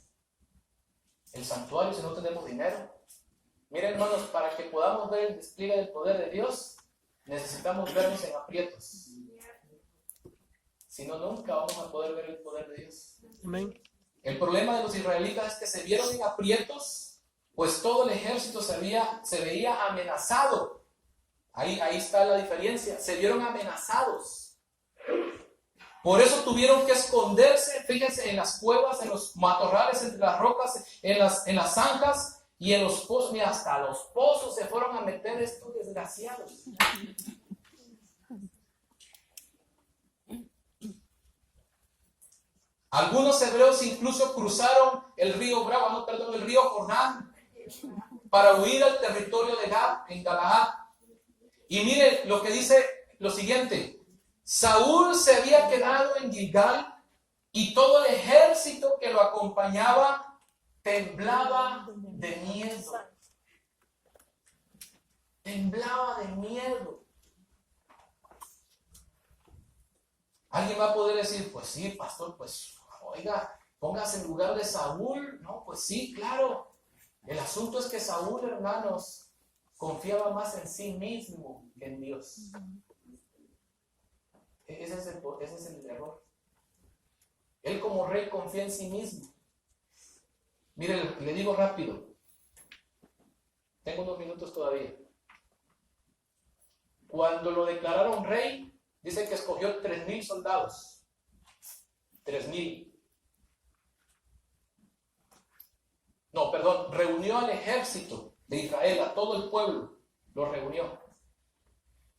santuario si no tenemos dinero? Miren, hermanos, para que podamos ver el despliegue del poder de Dios, necesitamos vernos en aprietos. Si no, nunca vamos a poder ver el poder de Dios. Amén. El problema de los israelitas es que se vieron en aprietos, pues todo el ejército se veía amenazado. Ahí está la diferencia. Se vieron amenazados. Por eso tuvieron que esconderse, fíjense, en las cuevas, en los matorrales, entre las rocas, en las zanjas. Y en los pozos, mira, hasta los pozos se fueron a meter estos desgraciados. Algunos hebreos incluso cruzaron el río Jordán para huir al territorio de Gad, en Galaad. Y mire lo que dice lo siguiente. Saúl se había quedado en Gilgal y todo el ejército que lo acompañaba temblaba de miedo. Temblaba de miedo. Alguien va a poder decir, pues sí, pastor, pues oiga, póngase en lugar de Saúl. No, pues sí, claro. El asunto es que Saúl, hermanos, confiaba más en sí mismo que en Dios. Ese es el error. Él como rey confía en sí mismo. Mire, le digo rápido. Tengo unos minutos todavía. Cuando lo declararon rey, dice que escogió 3,000 soldados. 3,000. No, perdón, reunió al ejército de Israel, a todo el pueblo, lo reunió.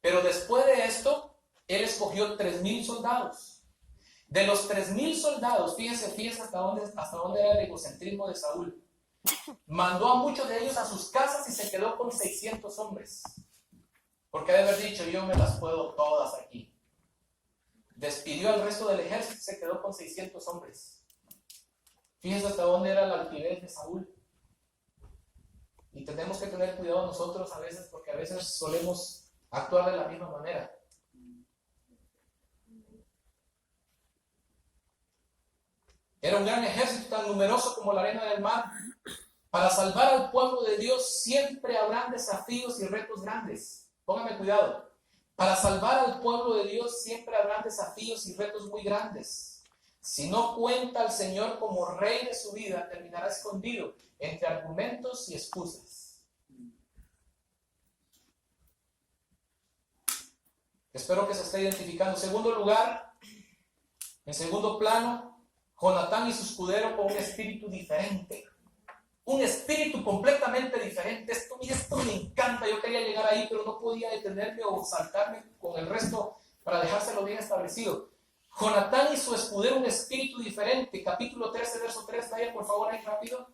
Pero después de esto, él escogió 3,000 soldados. De los 3,000 soldados, fíjense hasta dónde era el egocentrismo de Saúl. mandó a muchos de ellos a sus casas y se quedó con 600 hombres. Porque debe haber dicho, yo me las puedo todas aquí. Despidió al resto del ejército y se quedó con 600 hombres. Fíjense hasta dónde era la altivez de Saúl. Y tenemos que tener cuidado nosotros a veces, porque a veces solemos actuar de la misma manera. Era un gran ejército tan numeroso como la arena del mar. Para salvar al pueblo de Dios siempre habrán desafíos y retos grandes. Póngame cuidado. Para salvar al pueblo de Dios siempre habrán desafíos y retos muy grandes. Si no cuenta al Señor como rey de su vida, terminará escondido entre argumentos y excusas. Espero que se esté identificando. En segundo lugar, en segundo plano, Jonatán y su escudero con un espíritu diferente. Un espíritu completamente diferente. Esto me encanta. Yo quería llegar ahí, pero no podía detenerme o saltarme con el resto para dejárselo bien establecido. Jonatán y su escudero, un espíritu diferente. Capítulo 13, verso 3. Vaya por favor ahí rápido.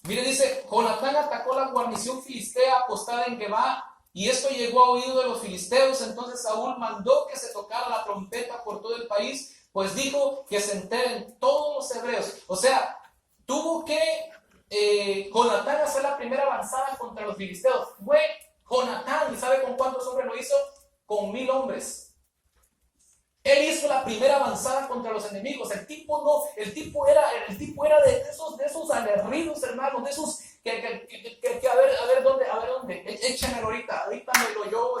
Mire, dice, Jonatán atacó la guarnición filistea apostada en Gebá, y esto llegó a oído de los filisteos. Entonces Saúl mandó que se tocara la trompeta por todo el país, pues dijo que se enteren todos los hebreos. O sea, tuvo que Jonatán hacer la primera avanzada contra los filisteos. Fue Jonatán, ¿y sabe con cuántos hombres lo hizo? Con 1000 hombres. Él hizo la primera avanzada contra los enemigos. El tipo era de esos aguerridos, hermanos, de esos que a ver dónde, échenmelo ahorita me lo yo,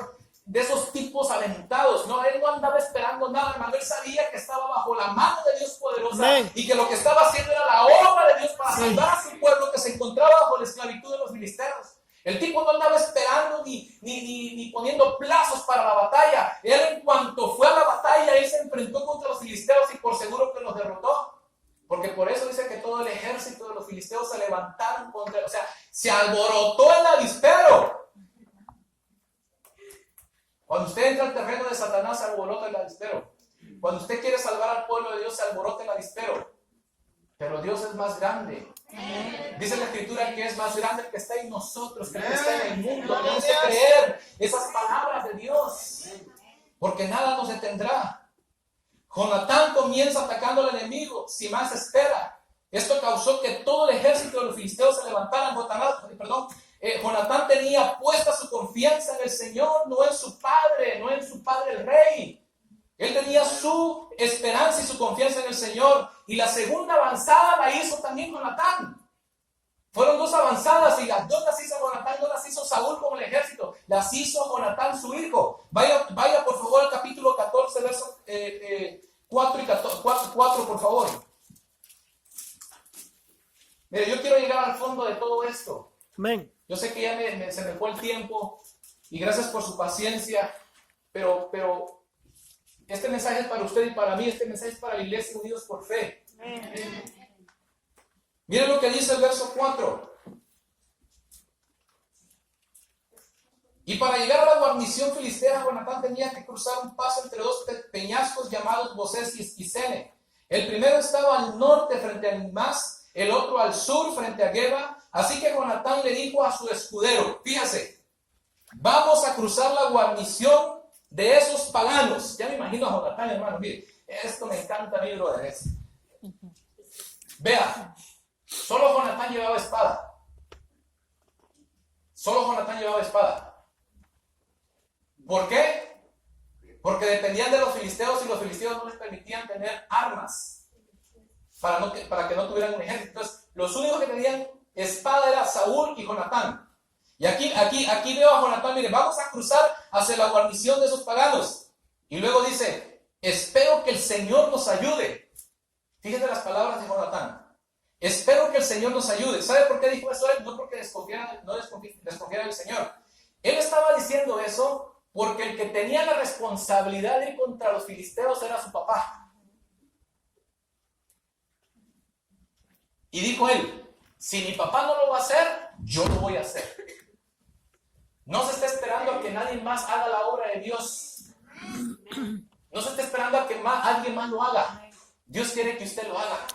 de esos tipos aventados. No, él no andaba esperando nada, hermano. Él sabía que estaba bajo la mano de Dios poderosa. Amén. Y que lo que estaba haciendo era la obra de Dios para salvar a su pueblo que se encontraba bajo la esclavitud de los filisteos. El tipo no andaba esperando ni poniendo plazos para la batalla. Él, en cuanto fue a la batalla, él se enfrentó contra los filisteos y por seguro que los derrotó. Porque por eso dice que todo el ejército de los filisteos se levantaron contra él. O sea, se alborotó el avispero. Cuando usted entra al terreno de Satanás, se alborota el avispero. Cuando usted quiere salvar al pueblo de Dios, se alborota el avispero. Pero Dios es más grande. Dice la Escritura que es más grande el que está en nosotros que el que está en el mundo. Tenemos que creer esas palabras de Dios, porque nada nos detendrá. Jonatán comienza atacando al enemigo sin más espera. Esto causó que todo el ejército de los filisteos se levantaran. Jonatán tenía puesta su confianza en el Señor, no en su padre el rey. Él tenía su esperanza y su confianza en el Señor. Y la segunda avanzada la hizo también Jonatán. Fueron dos avanzadas, y las dos las hizo Jonatán, no las hizo Saúl con el ejército, las hizo Jonatán su hijo. Vaya por favor al capítulo 14, versos 4 por favor. Mire, yo quiero llegar al fondo de todo esto. Amén. Yo sé que ya se me fue el tiempo, y gracias por su paciencia, pero este mensaje es para usted y para mí. Este mensaje es para la Iglesia Unidos por Fe. Miren lo que dice el verso 4. Y para llegar a la guarnición filistea, Jonatán tenía que cruzar un paso entre dos peñascos llamados Bosés y Sene. El primero estaba al norte frente a Mimas, el otro al sur frente a Geba. Así que Jonatán le dijo a su escudero, fíjese, vamos a cruzar la guarnición de esos paganos. Ya me imagino a Jonatán, hermano. Mire, esto me encanta a mí, brother. Vea, solo Jonatán llevaba espada. Solo Jonatán llevaba espada. ¿Por qué? Porque dependían de los filisteos, y los filisteos no les permitían tener armas para que no tuvieran un ejército. Entonces, los únicos que tenían espada era Saúl y Jonatán. Y aquí veo a Jonatán, mire, vamos a cruzar hacia la guarnición de esos paganos. Y luego dice, espero que el Señor nos ayude. Fíjense las palabras de Jonatán. Espero que el Señor nos ayude. ¿Sabe por qué dijo eso él? No porque desconfiara del Señor. Él estaba diciendo eso porque el que tenía la responsabilidad de ir contra los filisteos era su papá. Y dijo él, si mi papá no lo va a hacer, yo lo voy a hacer. No se está esperando a que nadie más haga la obra de Dios. No se está esperando a que alguien más lo haga. Dios quiere que usted lo haga.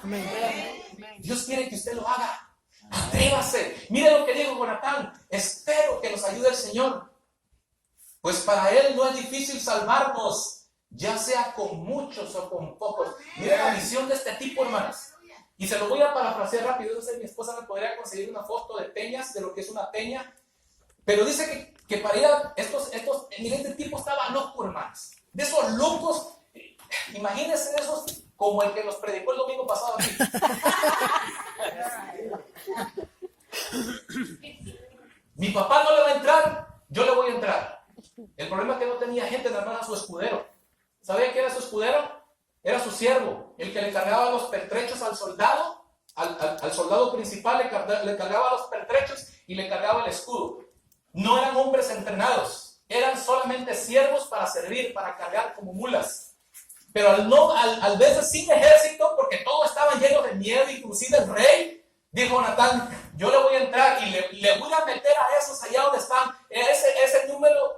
Dios quiere que usted lo haga. Atrévase. Mire lo que dijo Jonatán. Espero que nos ayude el Señor. Pues para Él no es difícil salvarnos, ya sea con muchos o con pocos. Mire la misión de este tipo, hermanos. Y se lo voy a parafrasear rápido. No sé, mi esposa me podría conseguir una foto de peñas, de lo que es una peña. Pero dice que para ir a mire, este tipo estaba loco, hermanos. De esos locos, imagínense de esos como el que nos predicó el domingo pasado aquí. Mi papá no le va a entrar, yo le voy a entrar. El problema es que no tenía gente, nada más a su escudero. ¿Sabía qué era su escudero? Era su siervo, el que le cargaba los pertrechos al soldado, al soldado principal le cargaba los pertrechos y le cargaba el escudo. No eran hombres entrenados, eran solamente siervos para servir, para cargar como mulas. Pero al verse sin ejército, porque todos estaban llenos de miedo, inclusive el rey, dijo Jonatán, yo le voy a entrar y le voy a meter a esos allá donde están, ese número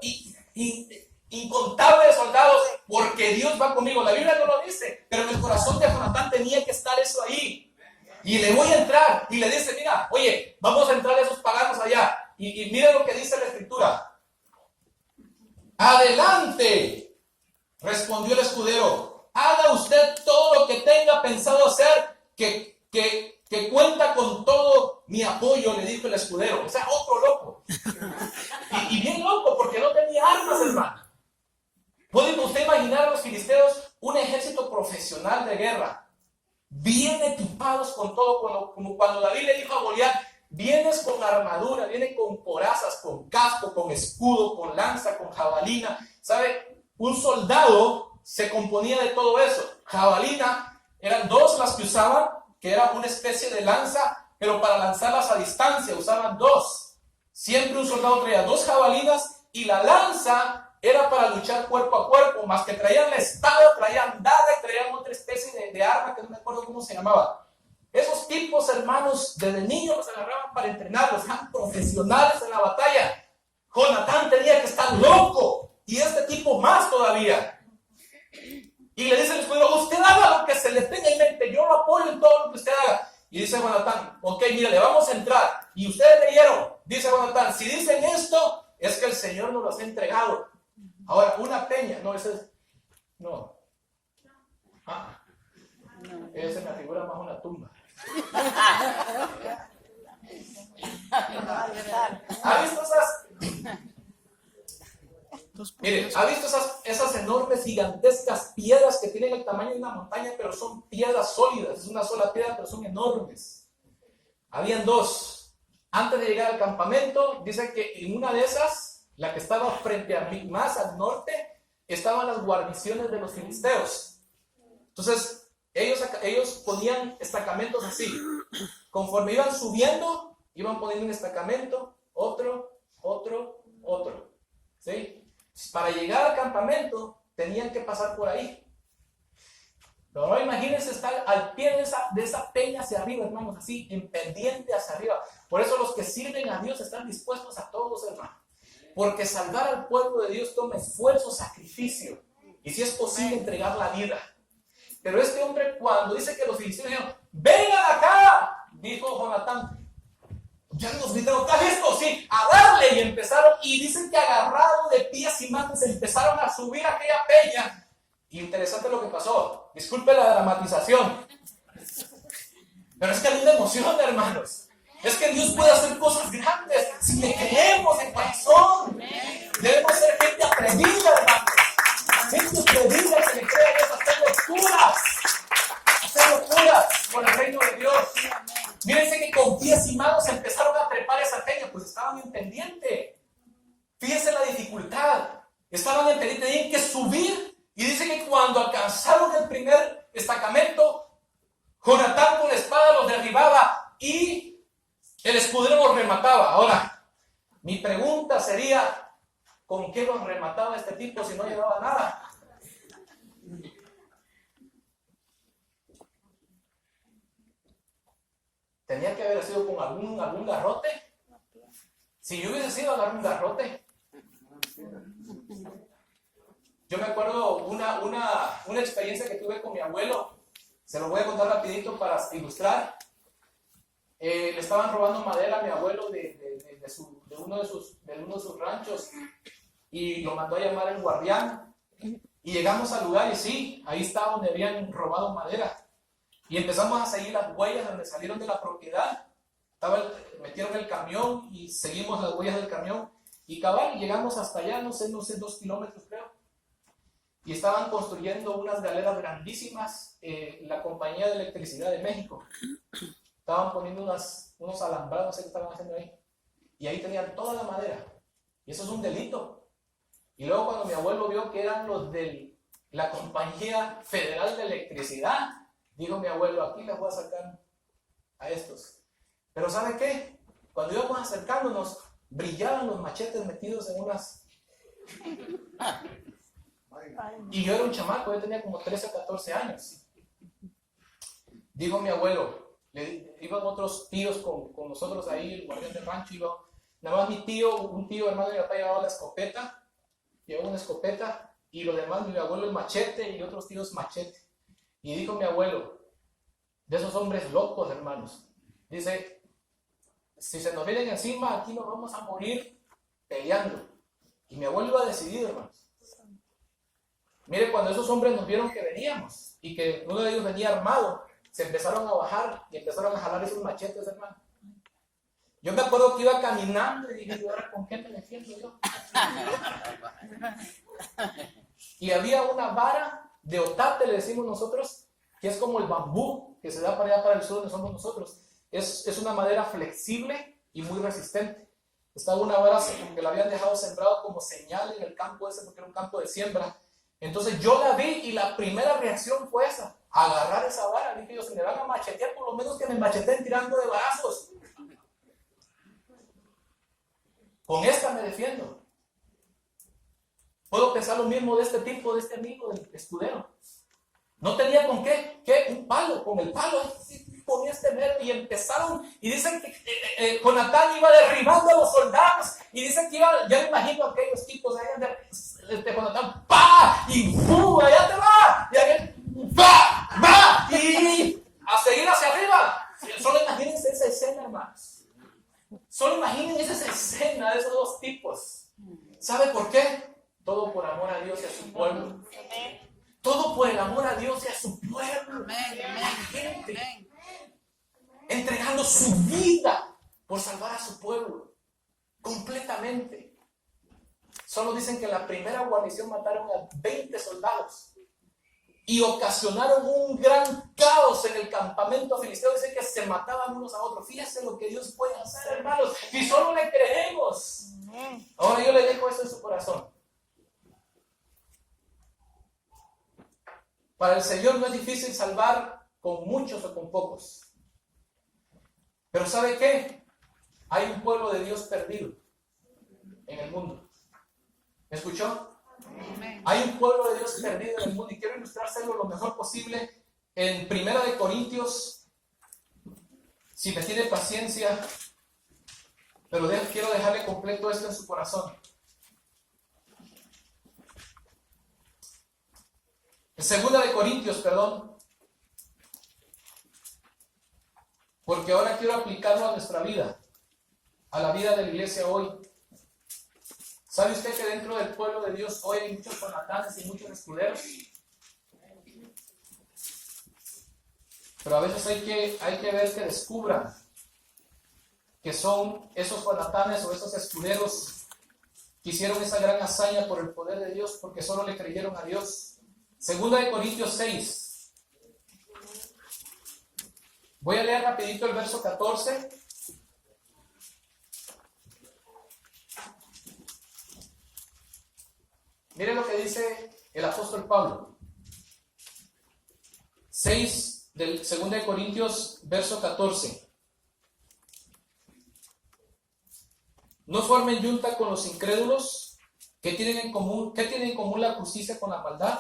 incontable de soldados, porque Dios va conmigo. La Biblia no lo dice, pero en el corazón de Jonatán tenía que estar eso ahí. Y le voy a entrar, y le dice, mira, oye, vamos a entrar a esos paganos allá. Y mira lo que dice la Escritura. Adelante, respondió el escudero. Haga usted todo lo que tenga pensado hacer, que cuenta con todo mi apoyo, le dijo el escudero. O sea, otro loco. Y bien loco, porque no tenía armas, hermano. ¿Puede usted imaginar a los filisteos un ejército profesional de guerra? Bien equipados con todo, como cuando David le dijo a Goliat, vienes con armadura, vienes con corazas, con casco, con escudo, con lanza, con jabalina. ¿Sabe? Un soldado se componía de todo eso. Jabalina, eran dos las que usaban, que era una especie de lanza, pero para lanzarlas a distancia usaban dos. Siempre un soldado traía dos jabalinas y la lanza era para luchar cuerpo a cuerpo, más que traían la espada, traían daga y traían otra especie de arma que no me acuerdo cómo se llamaba. Esos tipos, hermanos, desde niños los agarraban para entrenarlos, eran profesionales en la batalla. Jonatán tenía que estar loco, y este tipo más todavía. Y le dice al escudero, usted haga lo que se le tenga en mente, yo lo apoyo en todo lo que usted haga. Y dice Jonatán, ok, mire, le vamos a entrar. Y ustedes leyeron, dice Jonatán, si dicen esto, es que el Señor nos los ha entregado. Ahora, una peña, no, ese es, no. Ah, ese me figura más una tumba. ¿Ha visto esas? Mire, ¿ha visto esas enormes, gigantescas piedras que tienen el tamaño de una montaña, pero son piedras sólidas? Es una sola piedra, pero son enormes. Habían dos. Antes de llegar al campamento, dice que en una de esas, la que estaba frente a mí, más al norte, estaban las guarniciones de los filisteos. Entonces, ellos ponían destacamentos así. Conforme iban subiendo, iban poniendo un destacamento, otro. ¿Sí? Para llegar al campamento, tenían que pasar por ahí. Pero ahora imagínense estar al pie de esa peña hacia arriba, hermanos, así, en pendiente hacia arriba. Por eso los que sirven a Dios están dispuestos a todos, hermanos. Porque salvar al pueblo de Dios toma esfuerzo, sacrificio. Y si es posible, entregar la vida. Pero este hombre, cuando dice que los filisteos dijeron, vengan acá, dijo Jonatán, ya nos gritaron, ¿qué es esto? Sí, a darle. Y empezaron, y dicen que agarrados de pies y manos empezaron a subir a aquella peña. Interesante lo que pasó. Disculpe la dramatización. Pero es que a mí me emociona, hermanos. Es que Dios puede hacer cosas grandes si le creemos en corazón. Debemos ser gente atrevida, hermanos. Gente atrevida que le crea a Dios, hacer locuras por el reino de Dios. Mírense que con pies y manos empezaron a trepar esa peña, pues estaban en pendiente. Fíjense la dificultad. Estaban en pendiente, tenían que subir. Y dice que cuando alcanzaron el primer destacamento, Jonatán con la espada los derribaba y el escudero los remataba. Ahora, mi pregunta sería, ¿con qué los remataba este tipo si no llevaba nada? Tenía que haber sido con algún garrote. Si yo hubiese sido agarrar un garrote. Yo me acuerdo una experiencia que tuve con mi abuelo. Se lo voy a contar rapidito para ilustrar. Le estaban robando madera a mi abuelo de uno de sus ranchos y lo mandó a llamar el guardián. Y llegamos al lugar y sí, ahí estaba donde habían robado madera. Y empezamos a seguir las huellas donde salieron de la propiedad. Metieron el camión y seguimos las huellas del camión. Y cabal, llegamos hasta allá, no sé, 2 kilómetros creo. Y estaban construyendo unas galeras grandísimas, la compañía de electricidad de México. Estaban poniendo unos alambrados que estaban haciendo ahí. Y ahí tenían toda la madera. Y eso es un delito. Y luego cuando mi abuelo vio que eran los de la compañía federal de electricidad, dijo mi abuelo, aquí les voy a sacar a estos. Pero ¿sabe qué? Cuando íbamos acercándonos, brillaban los machetes metidos en unas... Y yo era un chamaco, yo tenía como 13 o 14 años. Dijo mi abuelo, iban otros tíos con nosotros ahí, el guardián del rancho, nada más un tío hermano de mi papá llevaba una escopeta, y los demás, mi abuelo el machete y otros tíos machete. Y dijo mi abuelo, de esos hombres locos, hermanos, dice, si se nos vienen encima, aquí nos vamos a morir peleando. Y mi abuelo iba decidido, hermanos. Mire, cuando esos hombres nos vieron que veníamos y que uno de ellos venía armado, se empezaron a bajar y empezaron a jalar esos machetes, hermano. Yo me acuerdo que iba caminando y dije, ¿ahora con qué me defiendo yo? Y había una vara de otate, le decimos nosotros, que es como el bambú que se da para allá para el sur donde somos nosotros. Es una madera flexible y muy resistente. Estaba una vara que la habían dejado sembrado como señal en el campo ese, porque era un campo de siembra. Entonces yo la vi y la primera reacción fue esa, agarrar esa vara. Dije yo, si me van a machetear, por lo menos que me macheteen tirando de varazos. Con esta me defiendo. Puedo pensar lo mismo de este tipo, de este amigo, del escudero. No tenía con qué, un palo, con el palo ponía este mero y empezaron, y dicen que Jonatán iba derribando a los soldados, y dicen que iba, ya me imagino a aquellos tipos allá de Jonatán, ¡pa! Y ¡pum! ¡Allá te va! Y aquel, ¡pa! ¡va! Y a seguir hacia arriba. Solo imagínense esa escena, hermanos. Solo imaginen esa escena de esos dos tipos. ¿Sabe por qué? Todo por amor a Dios y a su pueblo. Todo por el amor a Dios y a su pueblo. Gente entregando su vida por salvar a su pueblo. Completamente. Solo dicen que en la primera guarnición mataron a 20 soldados. Y ocasionaron un gran caos en el campamento filisteo. Dicen que se mataban unos a otros. Fíjense lo que Dios puede hacer, hermanos. Y solo le creemos. Ahora yo le dejo eso en su corazón. Para el Señor no es difícil salvar con muchos o con pocos. Pero ¿sabe qué? Hay un pueblo de Dios perdido en el mundo. ¿Me escuchó? Hay un pueblo de Dios perdido en el mundo y quiero ilustrárselo lo mejor posible en 1 Corintios, si me tiene paciencia, pero quiero dejarle completo esto en su corazón. En 2 Corintios, porque ahora quiero aplicarlo a nuestra vida, a la vida de la iglesia hoy. ¿Sabe usted que dentro del pueblo de Dios hoy hay muchos Jonatanes y muchos escuderos? Pero a veces hay que ver que descubran que son esos Jonatanes o esos escuderos que hicieron esa gran hazaña por el poder de Dios, porque solo le creyeron a Dios. 2 Corintios 6. Voy a leer rapidito el verso 14. Miren lo que dice el apóstol Pablo. 6 del 2 Corintios, verso 14. No formen yunta con los incrédulos. ¿Qué tienen en común la justicia con la maldad?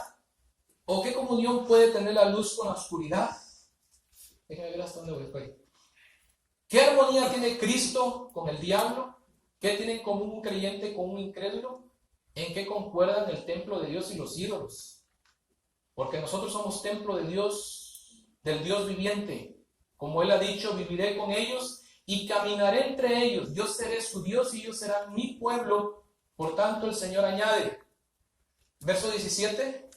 ¿O qué comunión puede tener la luz con la oscuridad? Déjenme ver hasta dónde voy. ¿Qué armonía tiene Cristo con el diablo? ¿Qué tiene en común un creyente con un incrédulo? ¿En qué concuerdan el templo de Dios y los ídolos? Porque nosotros somos templo de Dios, del Dios viviente. Como Él ha dicho, viviré con ellos y caminaré entre ellos. Yo seré su Dios y ellos serán mi pueblo. Por tanto, el Señor añade, verso 17,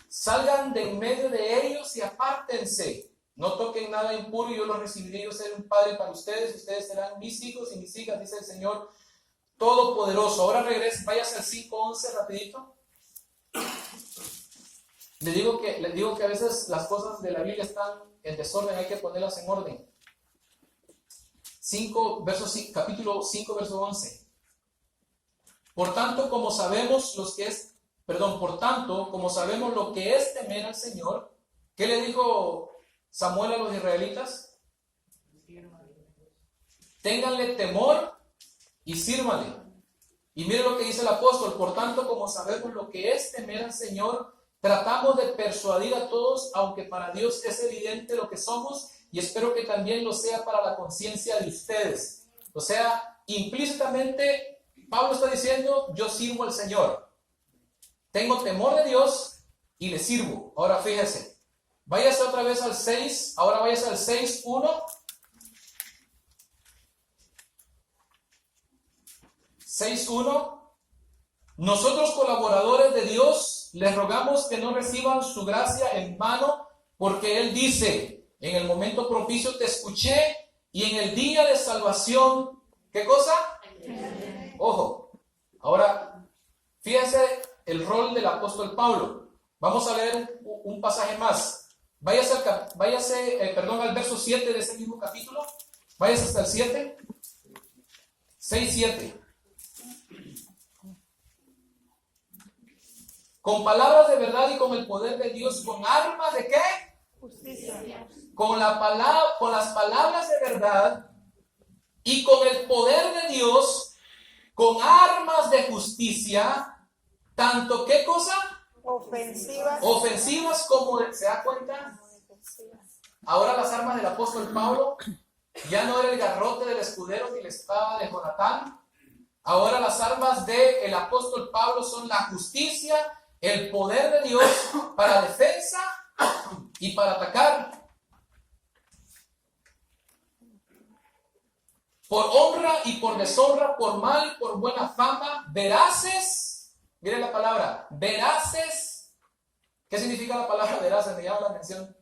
salgan de en medio de ellos y apártense. No toquen nada impuro y yo los recibiré. Yo seré un padre para ustedes. Ustedes serán mis hijos y mis hijas, dice el Señor Todopoderoso. Ahora regresen, váyase al 5:11 rapidito. Les digo que a veces las cosas de la Biblia están en desorden, hay que ponerlas en orden. Capítulo 5, verso 11. Por tanto, como sabemos lo que es temer al Señor, ¿qué le dijo Samuel a los israelitas? Ténganle temor y sírvanle. Y mire lo que dice el apóstol: por tanto, como sabemos lo que es temer al Señor, tratamos de persuadir a todos, aunque para Dios es evidente lo que somos, y espero que también lo sea para la conciencia de ustedes. O sea, implícitamente, Pablo está diciendo, yo sirvo al Señor. Tengo temor de Dios y le sirvo. Ahora fíjese, váyase otra vez al 6, ahora váyase al 6:1. 6:1. Nosotros, colaboradores de Dios, les rogamos que no reciban su gracia en vano, porque Él dice, en el momento propicio te escuché, y en el día de salvación, ¿qué cosa? Ojo, ahora, fíjense el rol del apóstol Pablo. Vamos a leer un pasaje más. Váyase al verso 7 de ese mismo capítulo. Váyase hasta el 7. 6:7. Con palabras de verdad y con el poder de Dios, con armas de ¿qué? Justicia. Con las palabras de verdad y con el poder de Dios, con armas de justicia, tanto ¿qué cosa? Ofensivas como, ¿se da cuenta? Ahora las armas del apóstol Pablo ya no era el garrote del escudero ni la espada de Jonatán. Ahora las armas del apóstol Pablo son la justicia, el poder de Dios para defensa y para atacar. Por honra y por deshonra, por mal y por buena fama, veraces. Miren la palabra, veraces. ¿Qué significa la palabra veraces? Me llama la atención.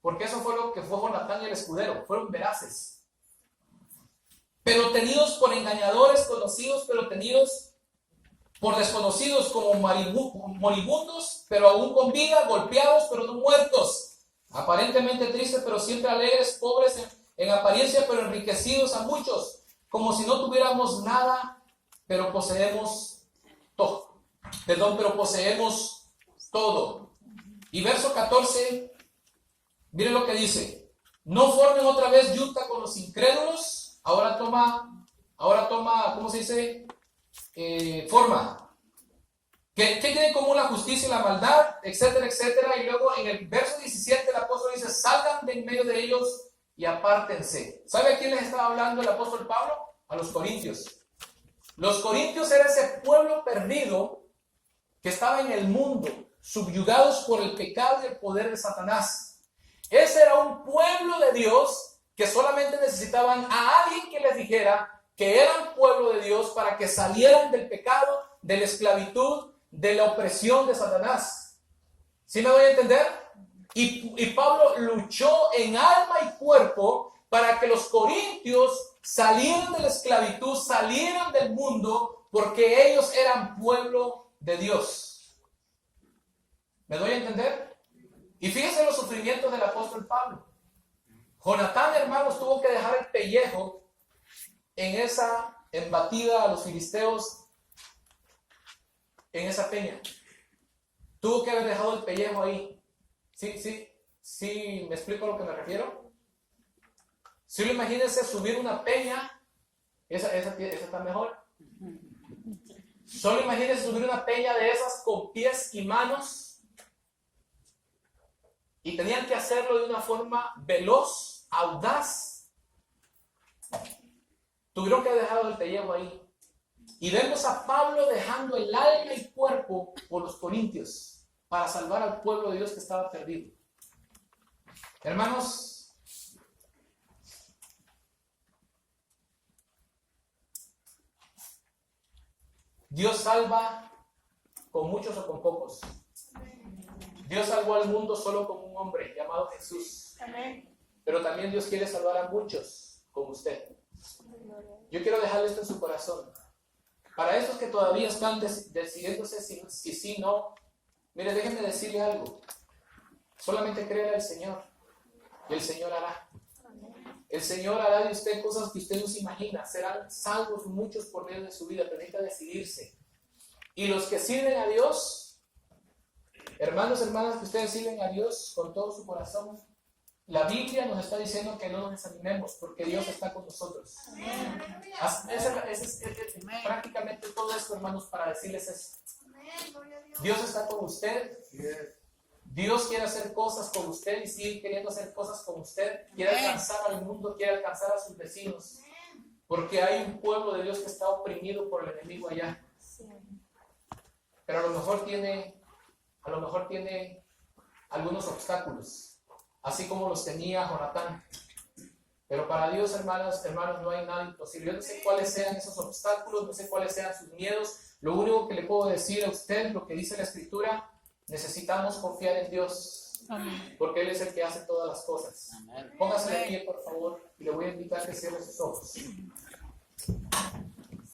Porque eso fue lo que fue Jonatán y el escudero. Fueron veraces. Pero tenidos por engañadores, conocidos, pero tenidos por desconocidos como moribundos, pero aún con vida, golpeados, pero no muertos. Aparentemente tristes, pero siempre alegres, pobres en apariencia, pero enriquecidos a muchos. Como si no tuviéramos nada, pero poseemos todo. Pero poseemos todo. Y verso 14, miren lo que dice. No formen otra vez yuta con los incrédulos. Ahora toma, ¿cómo se dice? Forma. ¿Qué tiene en común la justicia y la maldad? Etcétera, etcétera. Y luego en el verso 17 el apóstol dice, salgan de en medio de ellos y apártense. ¿Sabe a quién les estaba hablando el apóstol Pablo? A los corintios. Los corintios era ese pueblo perdido que estaba en el mundo, subyugados por el pecado y el poder de Satanás. Ese era un pueblo de Dios que solamente necesitaban a alguien que les dijera que eran pueblo de Dios para que salieran del pecado, de la esclavitud, de la opresión de Satanás. ¿Sí me doy a entender? Y Pablo luchó en alma y cuerpo para que los corintios salieran de la esclavitud, salieran del mundo, porque ellos eran pueblo de Dios. ¿Me doy a entender? Y fíjense los sufrimientos del apóstol Pablo. Jonatán, hermanos, tuvo que dejar el pellejo en esa embatida a los filisteos, en esa peña. Tuvo que haber dejado el pellejo ahí. ¿Sí? ¿Me explico a lo que me refiero? Si lo imagínense subir una peña, esa está mejor. Solo imagínense subir una peña de esas con pies y manos. Y tenían que hacerlo de una forma veloz, audaz. Tuvieron que haber dejado el pellejo ahí. Y vemos a Pablo dejando el alma y cuerpo por los corintios para salvar al pueblo de Dios que estaba perdido. Hermanos, Dios salva con muchos o con pocos. Dios salvó al mundo solo con un hombre llamado Jesús. Amén. Pero también Dios quiere salvar a muchos como usted. Yo quiero dejarle esto en su corazón. Para esos que todavía están decidiéndose si sí, no, mire, déjenme decirle algo. Solamente créale al Señor y el Señor hará. El Señor hará de usted cosas que usted no se imagina. Serán salvos muchos por medio de su vida, pero necesita decidirse. Y los que sirven a Dios, hermanos, hermanas, que ustedes sirven a Dios con todo su corazón, la Biblia nos está diciendo que no nos desanimemos porque Dios está con nosotros. Prácticamente todo esto, hermanos, para decirles eso. Dios está con usted. Dios quiere hacer cosas con usted y sigue queriendo hacer cosas con usted. Quiere alcanzar al mundo, quiere alcanzar a sus vecinos. Porque hay un pueblo de Dios que está oprimido por el enemigo allá. Pero a lo mejor tiene algunos obstáculos. Así como los tenía Jonatán. Pero para Dios, hermanos, no hay nada imposible. Yo no sé cuáles sean esos obstáculos, no sé cuáles sean sus miedos. Lo único que le puedo decir a usted, lo que dice la Escritura, necesitamos confiar en Dios. Amén. Porque Él es el que hace todas las cosas. Amén. Póngase de pie, por favor, y le voy a invitar a que cierre sus ojos.